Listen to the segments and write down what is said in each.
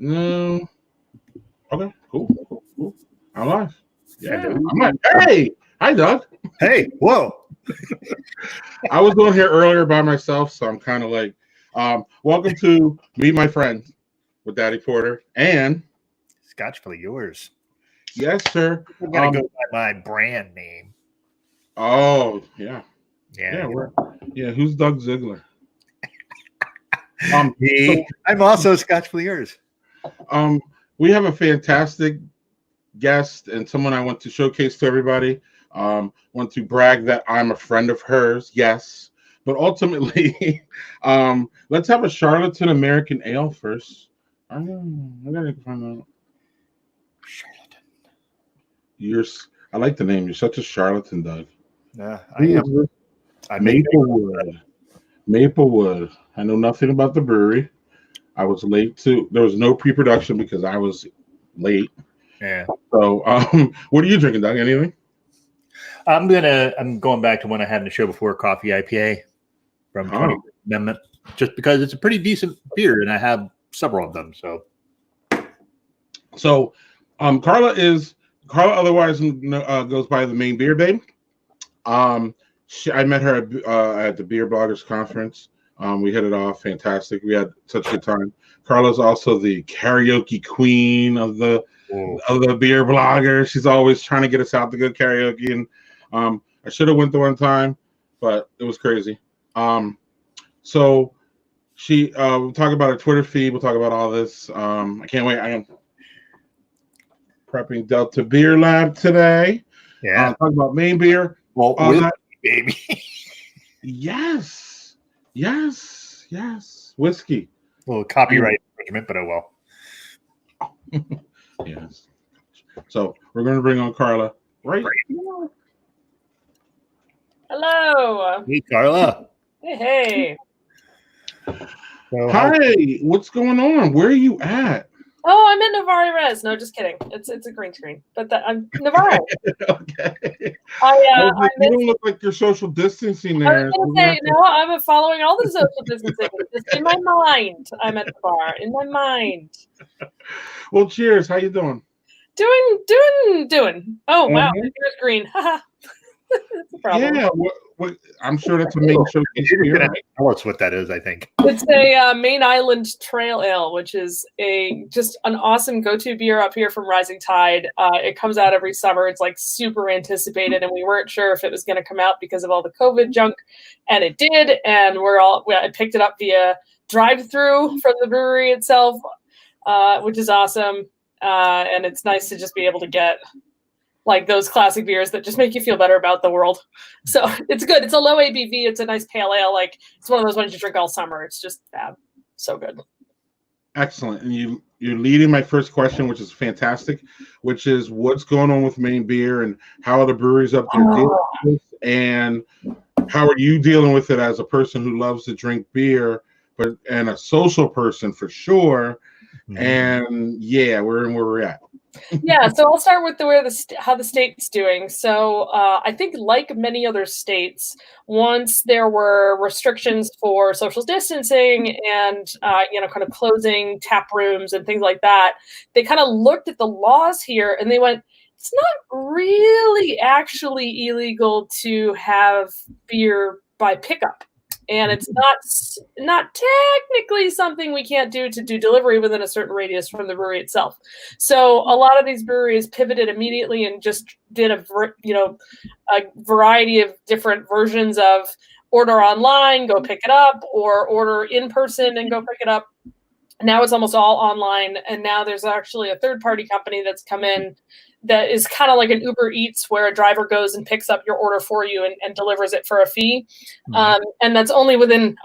No. Okay, cool. I'm live. Yeah, Hello. I'm live. Hey, hi, Doug. Hey, whoa. I was on here earlier by myself, so I'm kind of like, welcome to Meet My Friend with Daddy Porter. And Scotch for yours. yes, sir. I'm going to go by my brand name. Oh, yeah. Yeah. Who's Doug Ziegler? Me. I'm also Scotch for yours. We have a fantastic guest and someone I want to showcase to everybody. Want to brag that I'm a friend of hers, yes. But ultimately, let's have a Charlatan American Ale first. I gotta find out. Charlatan. I like the name. You're such a charlatan, Doug. I am. Maplewood. I know nothing about the brewery. I was late too. There was no pre-production because I was late. Yeah. So, what are you drinking, Doug? Anything? I'm going back to one I had in the show before, Coffee IPA from 20th Amendment, just because it's a pretty decent beer, and I have several of them. So, Carla otherwise goes by the Main Beer Babe. I met her at the Beer Bloggers Conference. We hit it off fantastic. We had such a good time. Carla's also the karaoke queen of the beer blogger. She's always trying to get us out to go karaoke, and I should have went the one time, but it was crazy. So we'll talk about her Twitter feed. We'll talk about all this. I can't wait. I am prepping Delta Beer Lab today. Yeah. Talk about Main Beer. Well, baby. Yes. Whiskey. Well, copyright infringement, but oh well. Yes. So we're going to bring on Carla right now. Hello. Hey, Carla. Hey. So hi. What's going on? Where are you at? Oh, I'm at Navarre Res. No, just kidding. It's a green screen, but I'm Navarre. Okay. You don't look like you're social distancing there. I was going to say, no, I'm following all the social distancing. Just in my mind, I'm at the bar. In my mind. Well, cheers. How you doing? Doing. Oh, wow. Here's green. Haha. That's a problem. Yeah, I'm sure that's a main showcase. You're going to tell us what that is, I think. It's a Main Island Trail Ale, which is just an awesome go-to beer up here from Rising Tide. It comes out every summer. It's like super anticipated, and we weren't sure if it was going to come out because of all the COVID junk, and it did. And I picked it up via drive-through from the brewery itself, which is awesome. And it's nice to just be able to get like those classic beers that just make you feel better about the world. So it's good. It's a low ABV. It's a nice pale ale. Like it's one of those ones you drink all summer. It's just so good. Excellent. And you're leading my first question, which is fantastic, which is what's going on with Main Beer and how are the breweries up there dealing with this, and how are you dealing with it as a person who loves to drink beer, and a social person for sure. Mm-hmm. And yeah, we're in where we're at. Yeah, so I'll start with how the state's doing. So I think like many other states, once there were restrictions for social distancing and kind of closing tap rooms and things like that, they kind of looked at the laws here and they went, it's not really actually illegal to have beer by pickup. And it's not technically something we can't do to do delivery within a certain radius from the brewery itself. So a lot of these breweries pivoted immediately and just did a variety of different versions of order online, go pick it up, or order in person and go pick it up. Now it's almost all online, and now there's actually a third-party company that's come in that is kind of like an Uber Eats, where a driver goes and picks up your order for you and delivers it for a fee. Mm-hmm. And that's only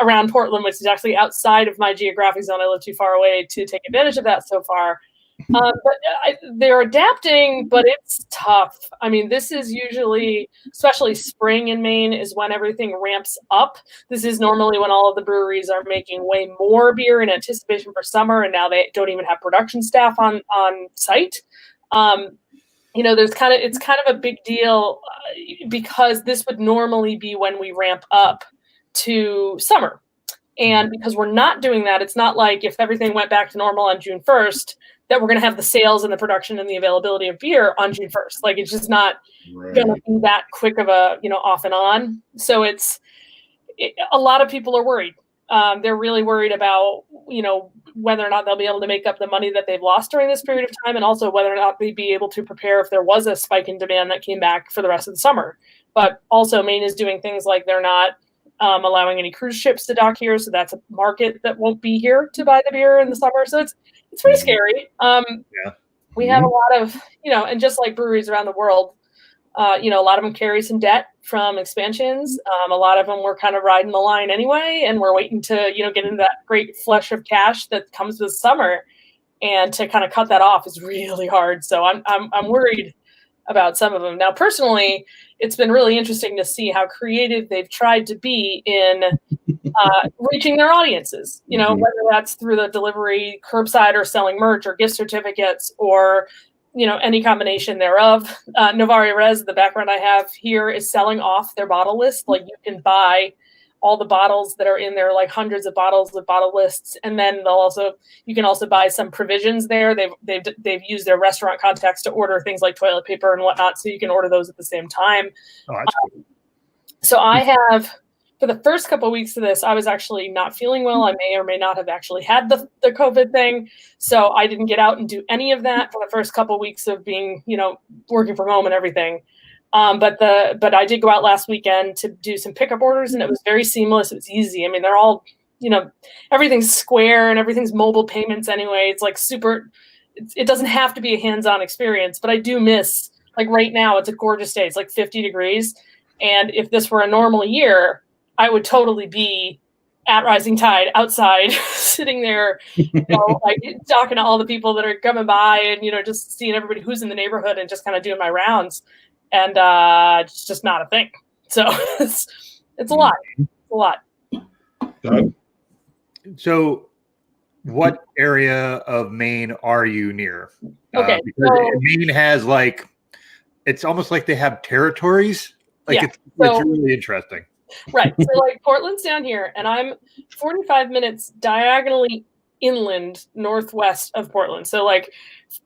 around Portland, which is actually outside of my geographic zone. I live too far away to take advantage of that so far. But they're adapting, but it's tough. I mean, this is usually, especially spring in Maine, is when everything ramps up. This is normally when all of the breweries are making way more beer in anticipation for summer, and now they don't even have production staff on site. It's kind of a big deal because this would normally be when we ramp up to summer. And because we're not doing that, it's not like if everything went back to normal on June 1st, that we're going to have the sales and the production and the availability of beer on June 1st. Like, it's just not going to be that quick of a, off and on. So a lot of people are worried. They're really worried about, whether or not they'll be able to make up the money that they've lost during this period of time, and also whether or not they'd be able to prepare if there was a spike in demand that came back for the rest of the summer. But also Maine is doing things like they're not allowing any cruise ships to dock here. So that's a market that won't be here to buy the beer in the summer. So it's pretty scary. We have a lot of, and just like breweries around the world, a lot of them carry some debt from expansions. A lot of them were kind of riding the line anyway, and we're waiting to, get into that great flush of cash that comes with summer, and to kind of cut that off is really hard. So I'm worried about some of them. Now, personally, it's been really interesting to see how creative they've tried to be in reaching their audiences, whether that's through the delivery, curbside, or selling merch or gift certificates, or any combination thereof. Novari Res, the background I have here, is selling off their bottle list. Like, you can buy all the bottles that are in there, like hundreds of bottles with bottle lists, and then you can also buy some provisions there. They've used their restaurant contacts to order things like toilet paper and whatnot, so you can order those at the same time. Oh, that's cool. So I have, for the first couple of weeks of this, I was actually not feeling well. I may or may not have actually had the COVID thing. So I didn't get out and do any of that for the first couple of weeks of being, working from home and everything. But I did go out last weekend to do some pickup orders, and it was very seamless. It was easy. I mean, they're all, everything's Square and everything's mobile payments anyway. It's like super, it doesn't have to be a hands-on experience, but I do miss, like right now, it's a gorgeous day. It's like 50 degrees. And if this were a normal year, I would totally be at Rising Tide outside, sitting there, like talking to all the people that are coming by, and, just seeing everybody who's in the neighborhood and just kind of doing my rounds. And it's just not a thing. So it's a lot. It's a lot. Doug? So what area of Maine are you near? Okay. Because Maine has it's almost like they have territories. It's really interesting. Right. So like Portland's down here, and I'm 45 minutes diagonally inland northwest of Portland. So like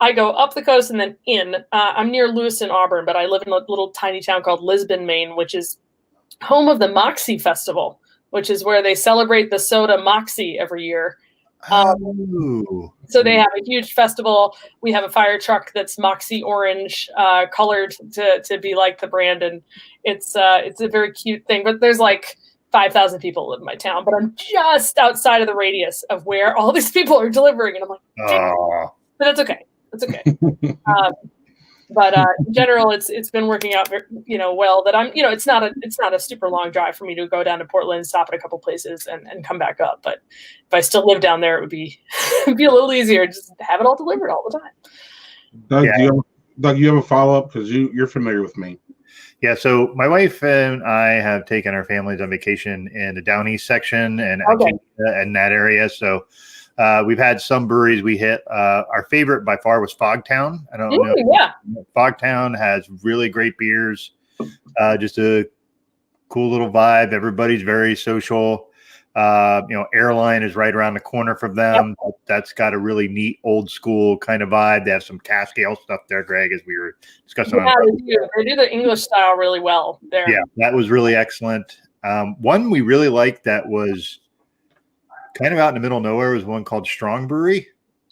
I go up the coast and then in. I'm near Lewiston, Auburn, but I live in a little tiny town called Lisbon, Maine, which is home of the Moxie Festival, which is where they celebrate the soda Moxie every year. So they have a huge festival. We have a fire truck that's Moxie orange colored to be like the brand, and it's a very cute thing. But there's like 5,000 people live in my town, but I'm just outside of the radius of where all these people are delivering, and I'm like, but that's okay. That's okay. But in general, it's been working out, well. That I'm, it's not a super long drive for me to go down to Portland, stop at a couple places, and come back up. But if I still lived down there, it would be a little easier, just to have it all delivered all the time. Doug, you have a follow up because you're familiar with Maine. Yeah, so my wife and I have taken our families on vacation in the Down East section and in that area. So we've had some breweries we hit. Our favorite by far was Fogtown. I don't know. Yeah. Fogtown has really great beers. Just a cool little vibe. Everybody's very social. Airline is right around the corner from them. Yep. That's got a really neat old school kind of vibe. They have some cask ale stuff there, Greg, as we were discussing. Yeah, they do the English style really well there. Yeah, that was really excellent. One we really liked that was kind of out in the middle of nowhere was one called Strong Brewery.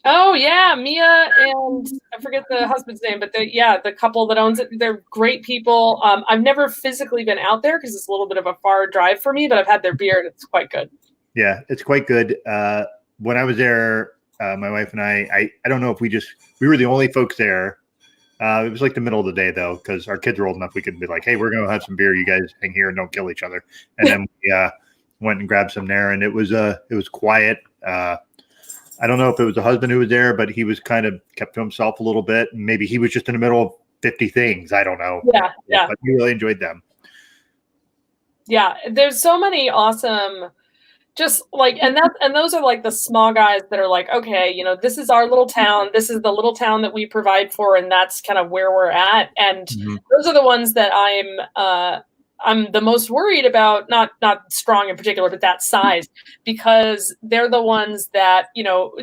Oh yeah, Mia and I forget the husband's name, but the couple that owns it, they're great people. I've never physically been out there because it's a little bit of a far drive for me, but I've had their beer and it's quite good. Yeah, it's quite good. When I was there, my wife and I don't know if we were the only folks there. It was like the middle of the day though, because our kids were old enough we could be like, hey, we're gonna have some beer. You guys hang here and don't kill each other. And then we went and grabbed some there, and it was quiet. I don't know if it was the husband who was there, but he was kind of kept to himself a little bit. And maybe he was just in the middle of 50 things. I don't know. Yeah. But we really enjoyed them. Yeah. There's so many awesome, just like, and those are like the small guys that are like, okay, this is our little town. This is the little town that we provide for. And that's kind of where we're at. And those are the ones that I'm I'm the most worried about, not strong in particular, but that size, because they're the ones that,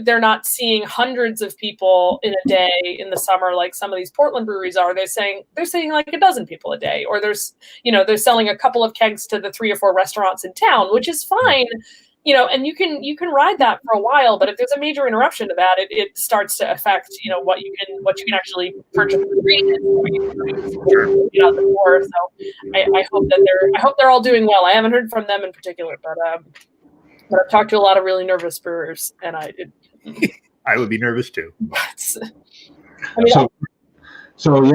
they're not seeing hundreds of people in a day in the summer like some of these Portland breweries are. They're saying like a dozen people a day, or they're selling a couple of kegs to the 3 or 4 restaurants in town, which is fine. And you can ride that for a while, but if there's a major interruption to that, it starts to affect, what you can actually purchase for free out the door. So I hope they're all doing well. I haven't heard from them in particular, but I've talked to a lot of really nervous brewers, and I would be nervous too. So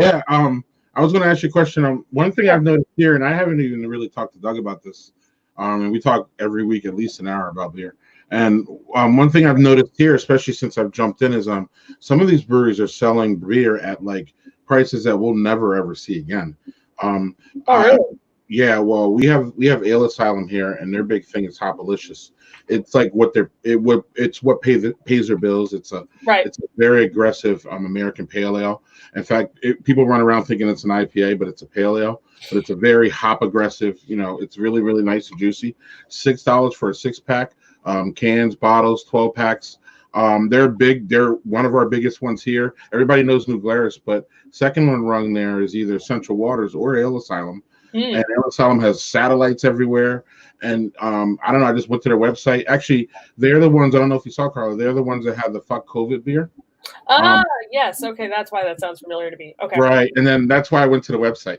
yeah, I was going to ask you a question. One thing I've noticed here, and I haven't even really talked to Doug about this. And we talk every week at least an hour about beer. And one thing I've noticed here, especially since I've jumped in, is some of these breweries are selling beer at like prices that we'll never ever see again. Really? Yeah, well, we have Ale Asylum here, and their big thing is Hopalicious. It's like it's what pays their bills. It's a very aggressive American pale ale. In fact, people run around thinking it's an IPA, but it's a pale ale. But it's a very hop aggressive. It's really, really nice and juicy. $6 for a 6-pack. Cans, bottles, 12 packs. They're big. They're one of our biggest ones here. Everybody knows New Glarus, but second one rung there is either Central Waters or Ale Asylum. And Ale Asylum has satellites everywhere. And I don't know. I just went to their website. Actually, they're the ones. I don't know if you saw, Carla. They're the ones that have the Fuck COVID beer. Yes. Okay, that's why that sounds familiar to me. Okay. Right, and then that's why I went to the website.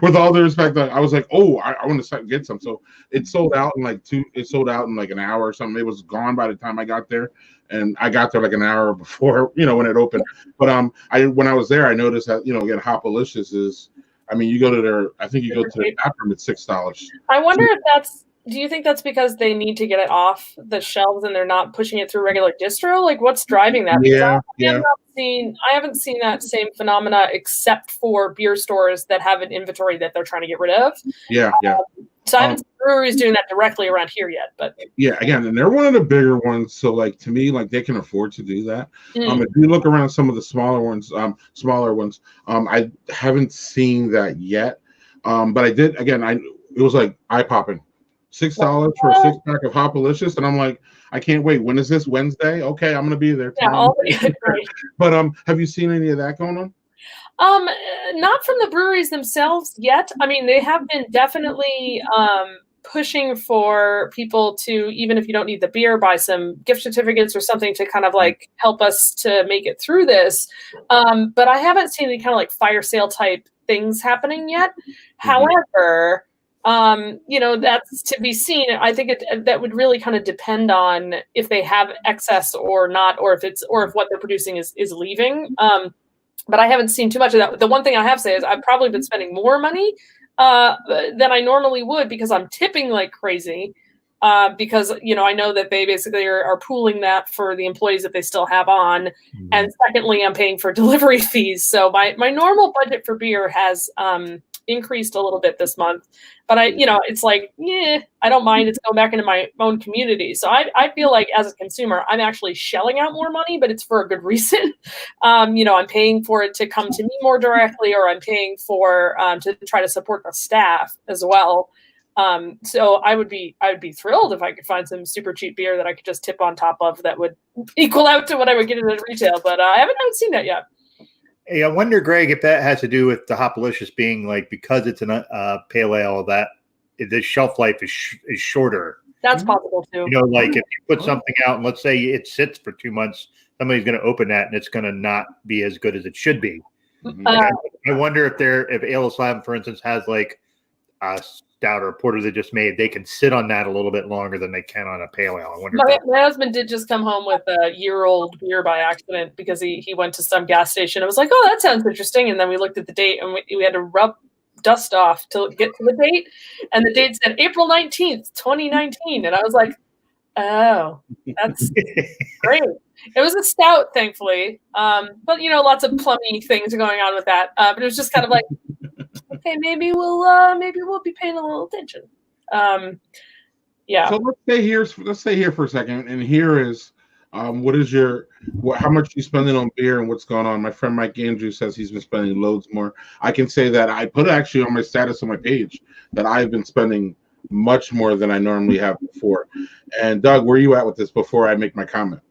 With all due respect, I was like, "Oh, I want to get some." So it sold out in It sold out in like an hour or something. It was gone by the time I got there, and I got there like an hour before when it opened. But when I was there, I noticed that again, Hopalicious is. I mean, you go to their. I think you go to the tap room. It's $6. I wonder if that's. Do you think that's because they need to get it off the shelves and they're not pushing it through regular distro? Like, what's driving that? I haven't seen that same phenomena except for beer stores that have an inventory that they're trying to get rid of. So I haven't seen breweries doing that directly around here yet. But again, and they're one of the bigger ones. So to me, they can afford to do that. If you look around some of the smaller ones, I haven't seen that yet. But I did. Again, it was like eye popping. $6 for a 6-pack of Hopalicious, and I'm like, I can't wait. When is this? Wednesday? Okay, I'm gonna be there. Great. But have you seen any of that going on? Not from the breweries themselves yet. I mean, they have been definitely pushing for people to, even if you don't need the beer, buy some gift certificates or something to kind of help us to make it through this. But I haven't seen any kind of fire sale type things happening yet. However, that's to be seen. I think that would really kind of depend on if they have excess or not, or if what they're producing is leaving. But I haven't seen too much of that. The one thing I have to say is I've probably been spending more money than I normally would because I'm tipping like crazy. Because I know that they basically are pooling that for the employees that they still have on, and secondly, I'm paying for delivery fees. So my normal budget for beer has increased a little bit this month, but it's I don't mind. It's going back into my own community. So I feel like as a consumer, I'm actually shelling out more money, but it's for a good reason. I'm paying for it to come to me more directly, or I'm paying for to try to support the staff as well. So I would be thrilled if I could find some super cheap beer that I could just tip on top of that would equal out to what I would get at retail, but I haven't seen that yet. Hey, I wonder, Greg, if that has to do with the Hopalicious being because it's a pale ale that the shelf life is shorter. That's possible too. If you put something out and let's say it sits for 2 months, somebody's going to open that and it's going to not be as good as it should be. I wonder if Ale Asylum, for instance, has a stout or a porter they just made, they can sit on that a little bit longer than they can on a pale ale. I wonder. My husband did just come home with a year-old beer by accident because he went to some gas station. I was like, oh, that sounds interesting. And then we looked at the date and we had to rub dust off to get to the date. And the date said April 19th, 2019. And I was like, oh, that's great. It was a stout, thankfully. But lots of plummy things going on with that. But it was just kind of like, okay, maybe we'll be paying a little attention. Yeah. So let's stay here for a second. And here is, what is your how much you spending on beer and what's going on. My friend Mike Andrew says he's been spending loads more. I can say that I put actually on my status on my page that I've been spending much more than I normally have before. And Doug, where are you at with this before I make my comment?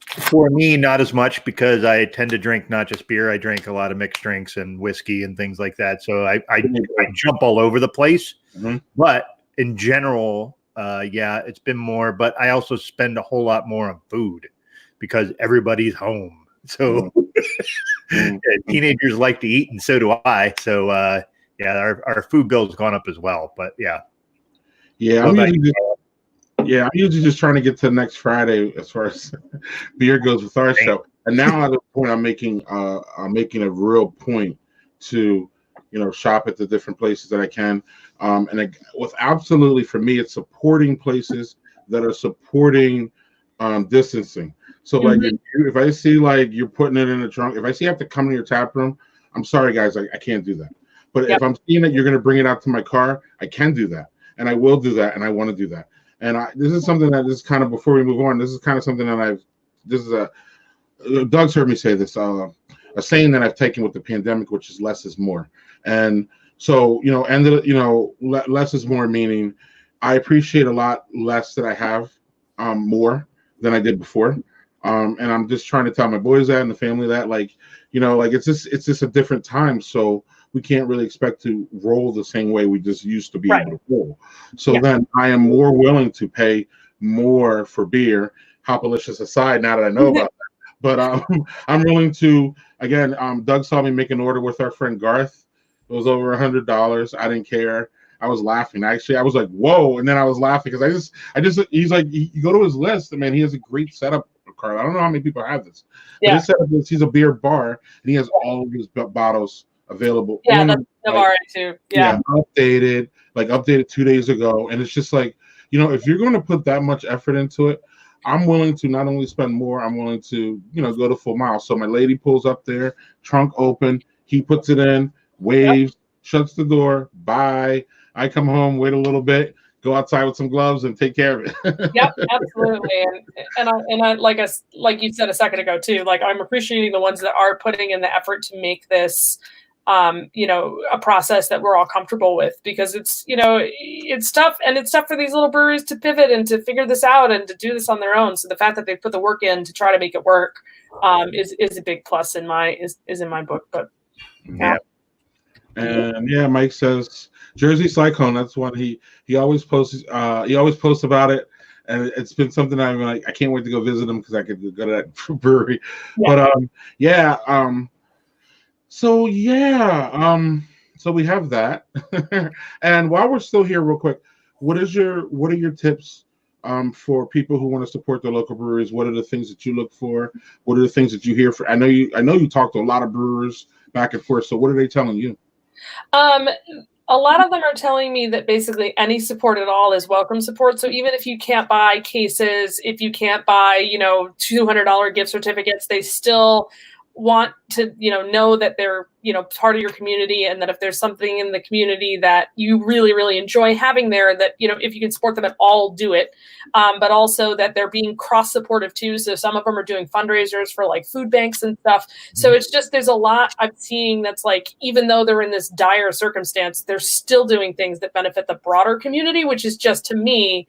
For me, not as much because I tend to drink not just beer. I drink a lot of mixed drinks and whiskey and things like that. So I jump all over the place. Mm-hmm. But in general, yeah, it's been more. But I also spend a whole lot more on food because everybody's home. So teenagers like to eat, and so do I. So yeah, our food bill's gone up as well. But yeah, I'm usually just trying to get to next Friday as far as beer goes with our show. And now at the point, I'm making a real point to, shop at the different places that I can. With absolutely, for me, it's supporting places that are supporting distancing. So like if I see like you're putting it in a trunk, if I see I have to come to your tap room, I'm sorry guys, I can't do that. But if I'm seeing that you're going to bring it out to my car, I can do that, and I will do that, and I want to do that. And this is something that is kind of, before we move on, this is kind of something that Doug's heard me say this, a saying that I've taken with the pandemic, which is less is more. And so, less is more, meaning I appreciate a lot less that I have more than I did before. And I'm just trying to tell my boys that and the family that, it's just a different time. So we can't really expect to roll the same way we just used to be able to roll. So then I am more willing to pay more for beer, Hopalicious aside, now that I know about that. But I'm willing to, again, Doug saw me make an order with our friend Garth. It was over $100. I didn't care. I was laughing. Actually, I was like, whoa. And then I was laughing because he's like, you go to his list, and man, he has a great setup, Carla. I don't know how many people have this. But his setup is, he's a beer bar, and he has all of his bottles available. Yeah, that's already too. Yeah, updated 2 days ago, and it's just like, if you're going to put that much effort into it, I'm willing to not only spend more, I'm willing to, go the full mile. So my lady pulls up there, trunk open, he puts it in, waves, shuts the door, bye. I come home, wait a little bit, go outside with some gloves, and take care of it. Yep, absolutely. And I like you said a second ago too. Like, I'm appreciating the ones that are putting in the effort to make this, a process that we're all comfortable with, because it's tough, and it's tough for these little breweries to pivot and to figure this out and to do this on their own. So the fact that they put the work in to try to make it work is a big plus in my book. But yeah. And Mike says Jersey Cyclone. That's one he always posts. He always posts about it, and it's been something I'm like, I can't wait to go visit him because I could go to that brewery. Yeah. But so we have that. And while we're still here, real quick, what are your tips for people who want to support their local breweries? What are the things that you look for? What are the things that you hear I know you talk to a lot of brewers back and forth. So what are they telling you? A lot of them are telling me that basically any support at all is welcome support. So even if you can't buy cases, if you can't buy, $200 gift certificates, they still want to, know that they're, part of your community, and that if there's something in the community that you really, really enjoy having there, that, if you can support them at all, do it. But also that they're being cross-supportive too. So some of them are doing fundraisers for like food banks and stuff. So it's just, there's a lot I'm seeing that's like, even though they're in this dire circumstance, they're still doing things that benefit the broader community, which is just, to me,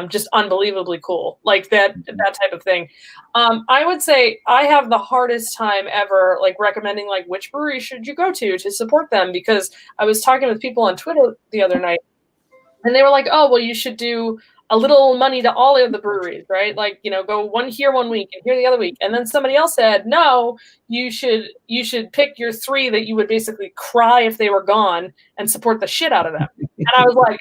just unbelievably cool, like that type of thing. I would say I have the hardest time ever, like, recommending like which brewery should you go to support them, because I was talking with people on Twitter the other night, and they were like, oh, well, you should do a little money to all of the breweries, right? Like, go one here 1 week and here the other week. And then somebody else said, no, you should pick your 3 that you would basically cry if they were gone and support the shit out of them. And I was like,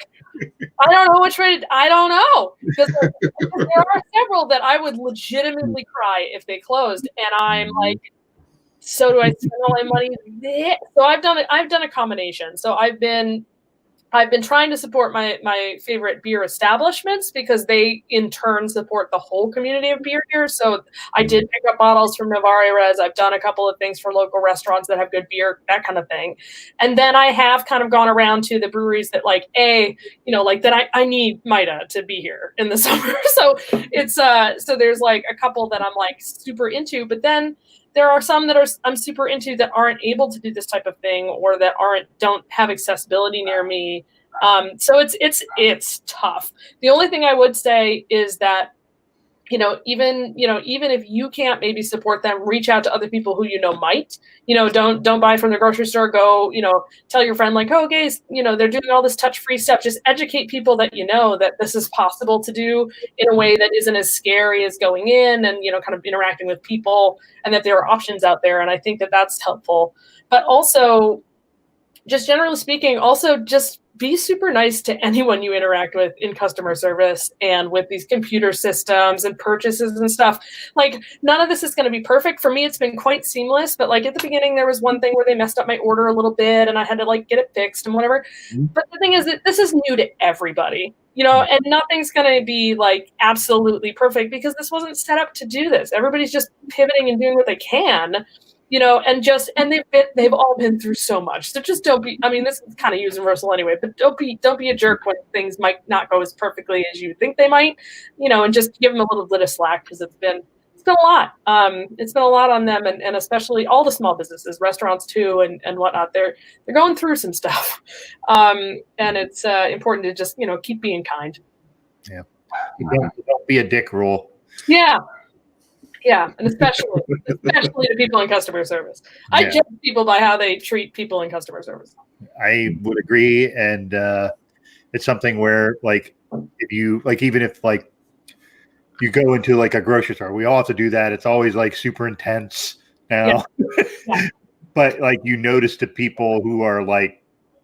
I don't know which way. I don't know, because there are several that I would legitimately cry if they closed, and I'm like, so do I spend all my money there? So I've done a combination. So I've been I've been trying to support my favorite beer establishments because they in turn support the whole community of beer here. So I did pick up bottles from Novare Res. I've done a couple of things for local restaurants that have good beer, that kind of thing. And then I have kind of gone around to the breweries that like that I need Mida to be here in the summer. So it's so there's like a couple that I'm like super into, but then there are some that I'm super into that aren't able to do this type of thing or that don't have accessibility near me. So it's tough. The only thing I would say is that, even if you can't maybe support them, reach out to other people who might. Don't buy from the grocery store. Go, tell your friend like, oh, guys, they're doing all this touch-free stuff. Just educate people that that this is possible to do in a way that isn't as scary as going in and kind of interacting with people, and that there are options out there. And I think that that's helpful. But also, just generally speaking, also just be super nice to anyone you interact with in customer service and with these computer systems and purchases and stuff. Like, none of this is going to be perfect. For me, it's been quite seamless, but like at the beginning, there was one thing where they messed up my order a little bit and I had to like get it fixed and whatever. But the thing is that this is new to everybody, and nothing's going to be like absolutely perfect because this wasn't set up to do this. Everybody's just pivoting and doing what they can. And they've all been through so much. So just don't be, I mean, this is kind of universal anyway, but don't be a jerk when things might not go as perfectly as you think they might, and just give them a little bit of slack because it's been a lot. It's been a lot on them and especially all the small businesses, restaurants too, and whatnot. They're going through some stuff. And it's important to just, keep being kind. Yeah. Don't be a dick rule. Yeah. Yeah, and especially to people in customer service. I judge people by how they treat people in customer service. I would agree, and it's something where, like, if you even if like you go into like a grocery store, we all have to do that. It's always like super intense now, but like you notice the people who are like,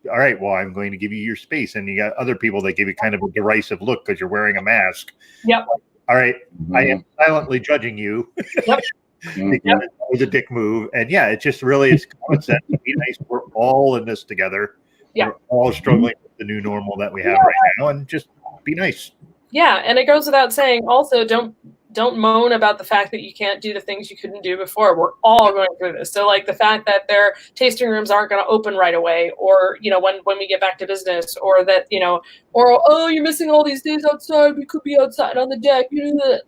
all right, well, I'm going to give you your space, and you got other people that give you kind of a derisive look because you're wearing a mask. Yep. All right, I am silently judging you. Yep. It was a dick move. And it's just really, it's common sense. Be nice. We're all in this together. Yeah. We're all struggling with the new normal that we have right now, and just be nice. Yeah. And it goes without saying also, don't moan about the fact that you can't do the things you couldn't do before. We're all going through this. So like the fact that their tasting rooms aren't going to open right away, or, when we get back to business, or that, or, oh, you're missing all these days outside. We could be outside on the deck.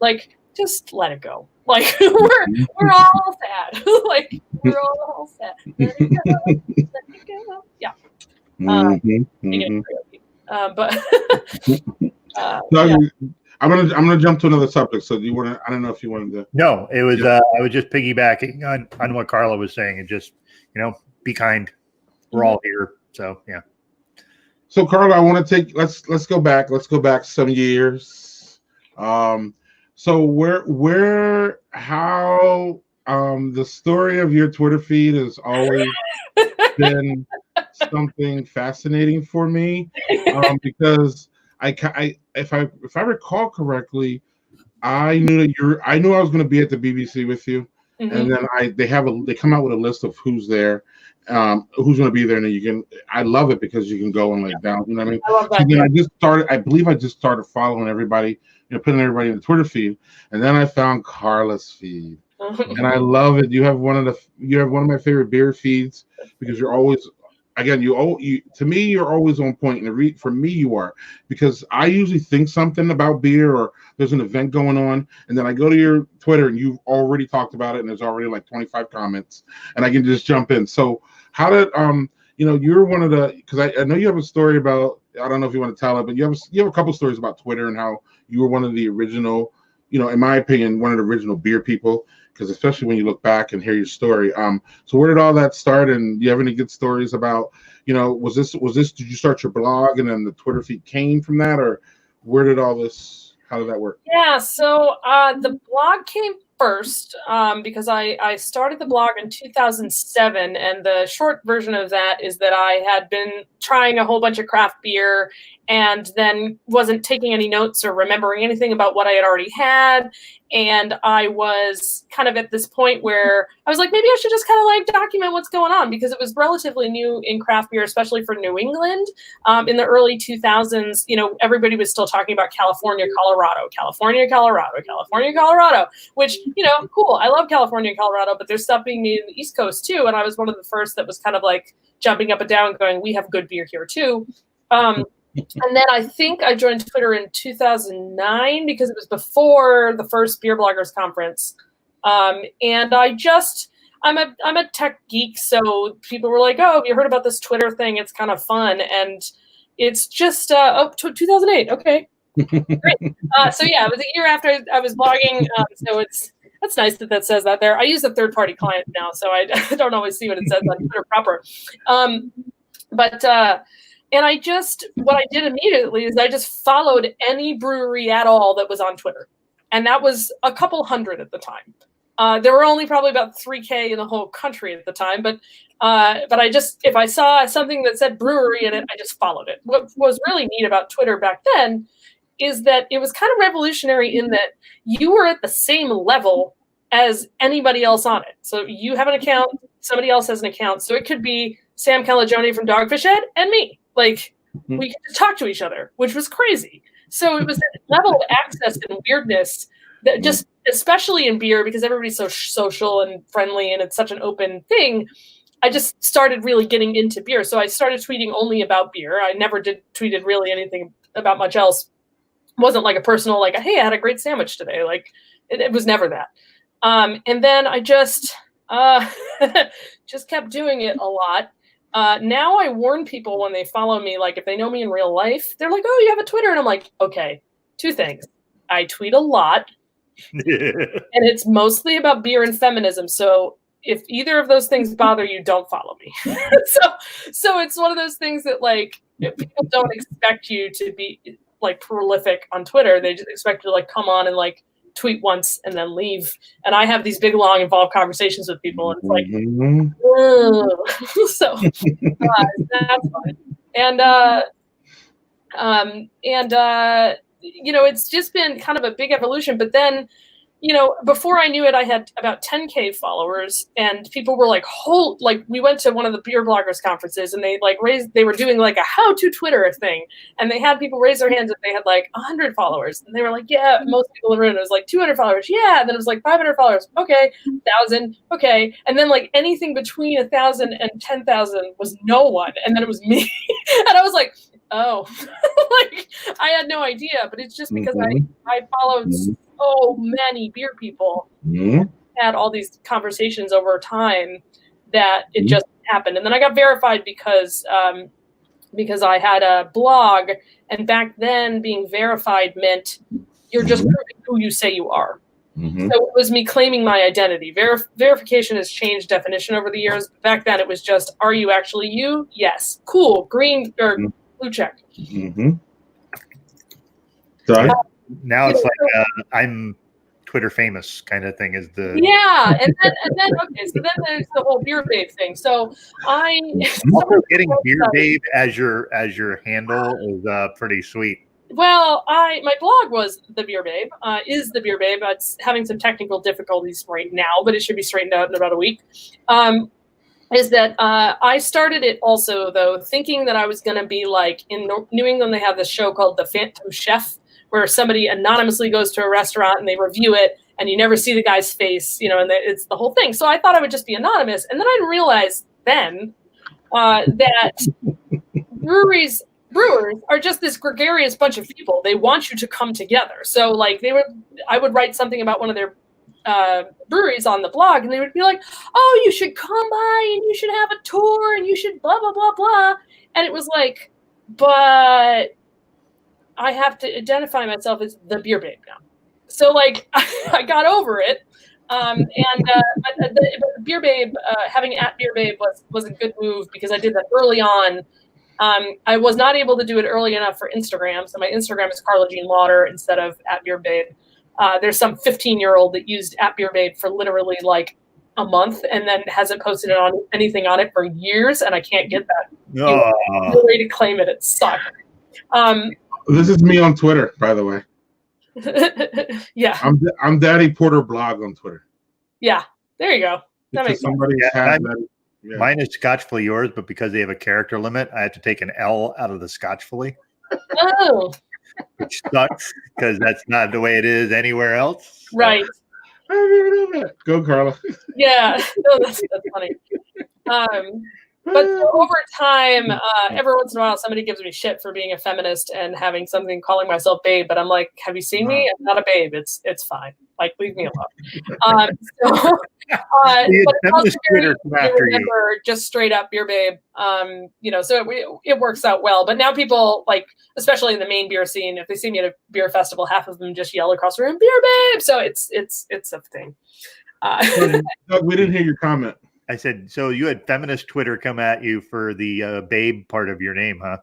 Like, just let it go. Like we're all sad. Like we're all sad. Let it go. Yeah. I'm gonna jump to another subject. So do you want to? I don't know if you wanted to. No, it was. I was just piggybacking on what Carla was saying, and just be kind. We're all here. So yeah. So Carla, I want to take. Let's go back. Let's go back some years. So how the story of your Twitter feed has always been something fascinating for me, because if I recall correctly, I knew I was going to be at the BBC with you, and then they come out with a list of who's there, who's going to be there, and then I love it because you can go and like down, you know what I mean? I love that. I believe I just started following everybody, putting everybody in the Twitter feed, and then I found Carla's feed, and I love it. You have one of my favorite beer feeds because you're always. Again, to me, you're always on point. And for me, you are, because I usually think something about beer or there's an event going on, and then I go to your Twitter and you've already talked about it, and there's already like 25 comments, and I can just jump in. So how did you're one of the, because I know you have a story about, I don't know if you want to tell it, but you have a couple stories about Twitter and how you were one of the original, in my opinion, one of the original beer people. Because especially when you look back and hear your story, so where did all that start? And do you have any good stories about, was this? Did you start your blog and then the Twitter feed came from that, or where did all this? How did that work? Yeah, so the blog came first because I started the blog in 2007, and the short version of that is that I had been trying a whole bunch of craft beer and then wasn't taking any notes or remembering anything about what I had already had. And I was kind of at this point where I was like, maybe I should just kind of like document what's going on, because it was relatively new in craft beer, especially for New England. In the early 2000s, you know, everybody was still talking about California, Colorado, California, Colorado, California, Colorado, which, you know, cool. I love California and Colorado, but there's stuff being made in the East Coast too. And I was one of the first that was kind of like jumping up and down going, we have good beer here too. And then I think I joined Twitter in 2009 because it was before the first Beer Bloggers Conference. And I'm a tech geek, so people were like, oh, have you heard about this Twitter thing? It's kind of fun. And it's just 2008. Okay, great. So yeah, it was a year after I was blogging. So that's nice that says that there. I use a third-party client now, so I don't always see what it says on Twitter proper. And what I did immediately is I just followed any brewery at all that was on Twitter. And that was a couple hundred at the time. There were only probably about 3K in the whole country at the time. But if I saw something that said brewery in it, I just followed it. What was really neat about Twitter back then is that it was kind of revolutionary in that you were at the same level as anybody else on it. So you have an account, somebody else has an account. So it could be Sam Calagione from Dogfish Head and me. Like, we could talk to each other, which was crazy. So it was that level of access and weirdness that just, especially in beer, because everybody's so social and friendly and it's such an open thing, I just started really getting into beer. So I started tweeting only about beer. I never tweeted really anything about much else. It wasn't like a personal, like, hey, I had a great sandwich today. Like, it was never that. And then I just kept doing it a lot. Now I warn people when they follow me, like if they know me in real life, they're like, oh, you have a Twitter. And I'm like, okay, two things. I tweet a lot and it's mostly about beer and feminism. So if either of those things bother you, don't follow me. So it's one of those things that like, people don't expect you to be like prolific on Twitter. They just expect you to like come on and like tweet once and then leave. And I have these big, long, involved conversations with people. And it's like, so that's fine. And you know, it's just been kind of a big evolution. But then, you know, before I knew it, I had about 10K followers, and people were like, like we went to one of the Beer Bloggers conferences, and they were doing like a how-to Twitter thing, and they had people raise their hands if they had like 100 followers, and they were like, yeah, most people in the room, it was like 200 followers, yeah, and then it was like 500 followers, okay, 1,000, okay, and then like anything between 1,000 and 10,000 was no one, and then it was me, and I was like, oh, like I had no idea, but it's just because I followed so many beer people, had all these conversations over time that it just happened. And then I got verified because I had a blog, and back then being verified meant you're just proving who you say you are. So it was me claiming my identity. Verification has changed definition over the years. Back then it was just, are you actually you? Yes. Cool. Green or blue check. Now it's like I'm Twitter famous kind of thing is the and then okay, so then there's the whole Beer Babe thing. So getting Beer Babe as your handle is pretty sweet. Well, my blog was the Beer Babe, is the Beer Babe. It's having some technical difficulties right now, but it should be straightened out in about a week. Is that I started it also though thinking that I was going to be like in New England. They have this show called The Phantom Chef, where somebody anonymously goes to a restaurant and they review it, and you never see the guy's face, you know, and it's the whole thing. So I thought I would just be anonymous. And then I realized then that brewers are just this gregarious bunch of people. They want you to come together. So like I would write something about one of their breweries on the blog, and they would be like, oh, you should come by and you should have a tour and you should blah, blah, blah, blah. And it was like, but I have to identify myself as the Beer Babe now. So like I got over it. But Beer Babe, having at Beer Babe was a good move because I did that early on. I was not able to do it early enough for Instagram. So my Instagram is Carla Jean Lauter instead of at Beer Babe. There's some 15-year-old that used @BeerBabe for literally like a month and then hasn't posted anything on it for years, and I can't get that. No way to claim it. It sucks. This is me on Twitter, by the way. Yeah. I'm Daddy Porter Blog on Twitter. Yeah, there you go. That makes sense. Mine is Scotchfully yours, but because they have a character limit, I have to take an L out of the Scotchfully. Oh. Which sucks because that's not the way it is anywhere else. So. Right. I didn't even know that. Go, Carla. Yeah, no, that's funny. But over time, every once in a while, somebody gives me shit for being a feminist and having something calling myself babe. But I'm like, have you seen me? I'm not a babe. It's fine. Like, leave me alone. But feminist Twitter after you. Just straight up beer babe. So it works out well. But now people, like, especially in the main beer scene, if they see me at a beer festival, half of them just yell across the room, beer babe. So it's a thing. Doug, we didn't hear your comment. I said, so you had feminist Twitter come at you for the babe part of your name, huh?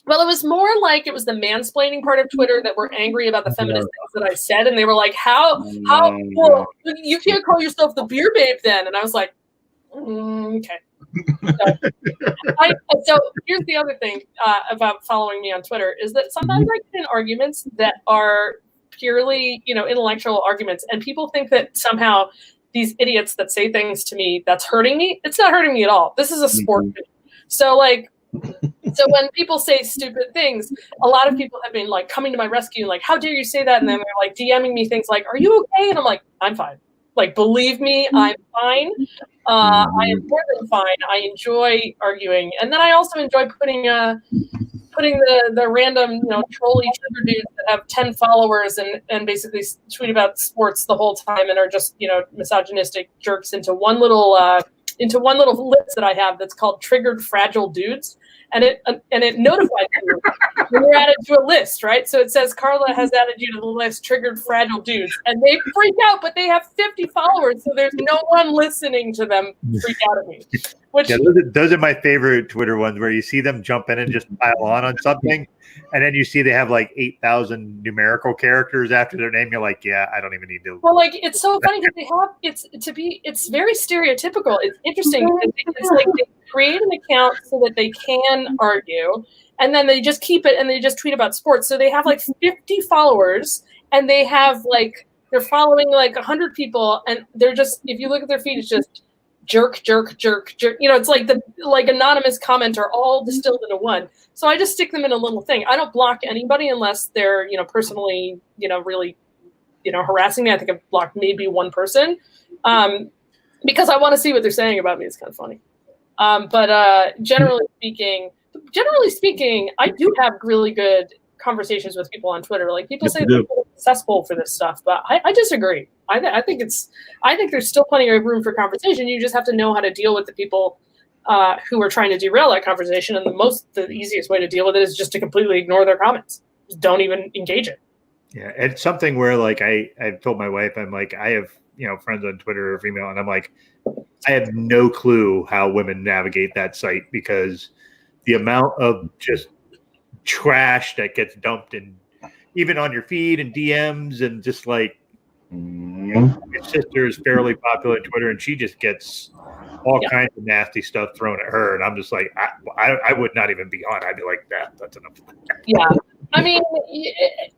Well, it was more like it was the mansplaining part of Twitter that were angry about the feminist things that I said. And they were like, how well, you can't call yourself the beer babe then. And I was like, okay. So here's the other thing about following me on Twitter is that sometimes I get in arguments that are purely, intellectual arguments. And people think that somehow these idiots that say things to me that's hurting me. It's not hurting me at all. This is a sport. So when people say stupid things, a lot of people have been like coming to my rescue, like, how dare you say that? And then they're like DMing me things like, are you okay? And I'm like, I'm fine. Like, believe me, I'm fine. I am more than fine. I enjoy arguing. And then I also enjoy putting the random, trolly Twitter dudes that have 10 followers and basically tweet about sports the whole time and are just, misogynistic jerks into one little list that I have that's called Triggered Fragile Dudes. And it notifies you when you're added to a list, right? So it says Carla has added you to the list, Triggered Fragile Dudes, and they freak out, but they have 50 followers, so there's no one listening to them freak out at me. Those are my favorite Twitter ones, where you see them jump in and just pile on something, and then you see they have like 8,000 numerical characters after their name. You're like, yeah, I don't even need to. Well, like, it's so funny because it's very stereotypical. It's interesting. It's like they create an account so that they can argue, and then they just keep it and they just tweet about sports. So they have like 50 followers, and they have they're following like 100 people, and they're just, if you look at their feed, it's just jerk, jerk, jerk, jerk. It's like the anonymous commenter all distilled into one. So I just stick them in a little thing. I don't block anybody unless they're, personally, really, harassing me. I think I've blocked maybe one person because I want to see what they're saying about me. It's kind of funny. But generally speaking, I do have really good conversations with people on Twitter. Like, people say they're successful for this stuff, but I disagree. I think there's still plenty of room for conversation. You just have to know how to deal with the people who are trying to derail that conversation. And the easiest way to deal with it is just to completely ignore their comments. Just don't even engage it. Yeah, it's something where like I've told my wife, I'm like, I have friends on Twitter or female, and I'm like, I have no clue how women navigate that site, because the amount of just trash that gets dumped in, even on your feed and DMs, and just like, my sister is fairly popular on Twitter, and she just gets all kinds of nasty stuff thrown at her, and I'm just like, I would not even be on. I'd be like, that's enough. Yeah. I mean,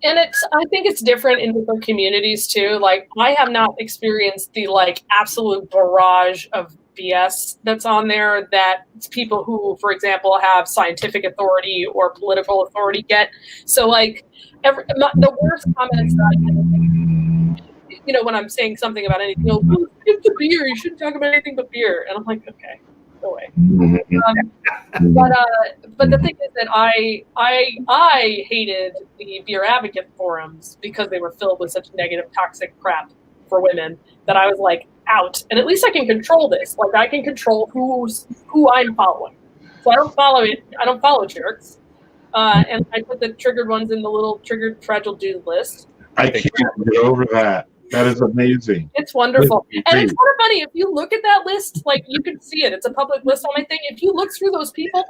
and I think it's different in different communities too. Like, I have not experienced the absolute barrage of BS that's on there that people who, for example, have scientific authority or political authority get. So the worst comments that I get, when I'm saying something about anything, it's a beer, you shouldn't talk about anything but beer. And I'm like, okay, go away. But the thing is that I hated the beer advocate forums because they were filled with such negative, toxic crap for women that I was like, out. And at least I can control this. Like, I can control who I'm following. So I don't follow jerks. And I put the triggered ones in the little Triggered Fragile Dude list. I can't get over that. That is amazing. It's wonderful. And it's kind of funny. If you look at that list, you can see it. It's a public list on my thing. If you look through those people,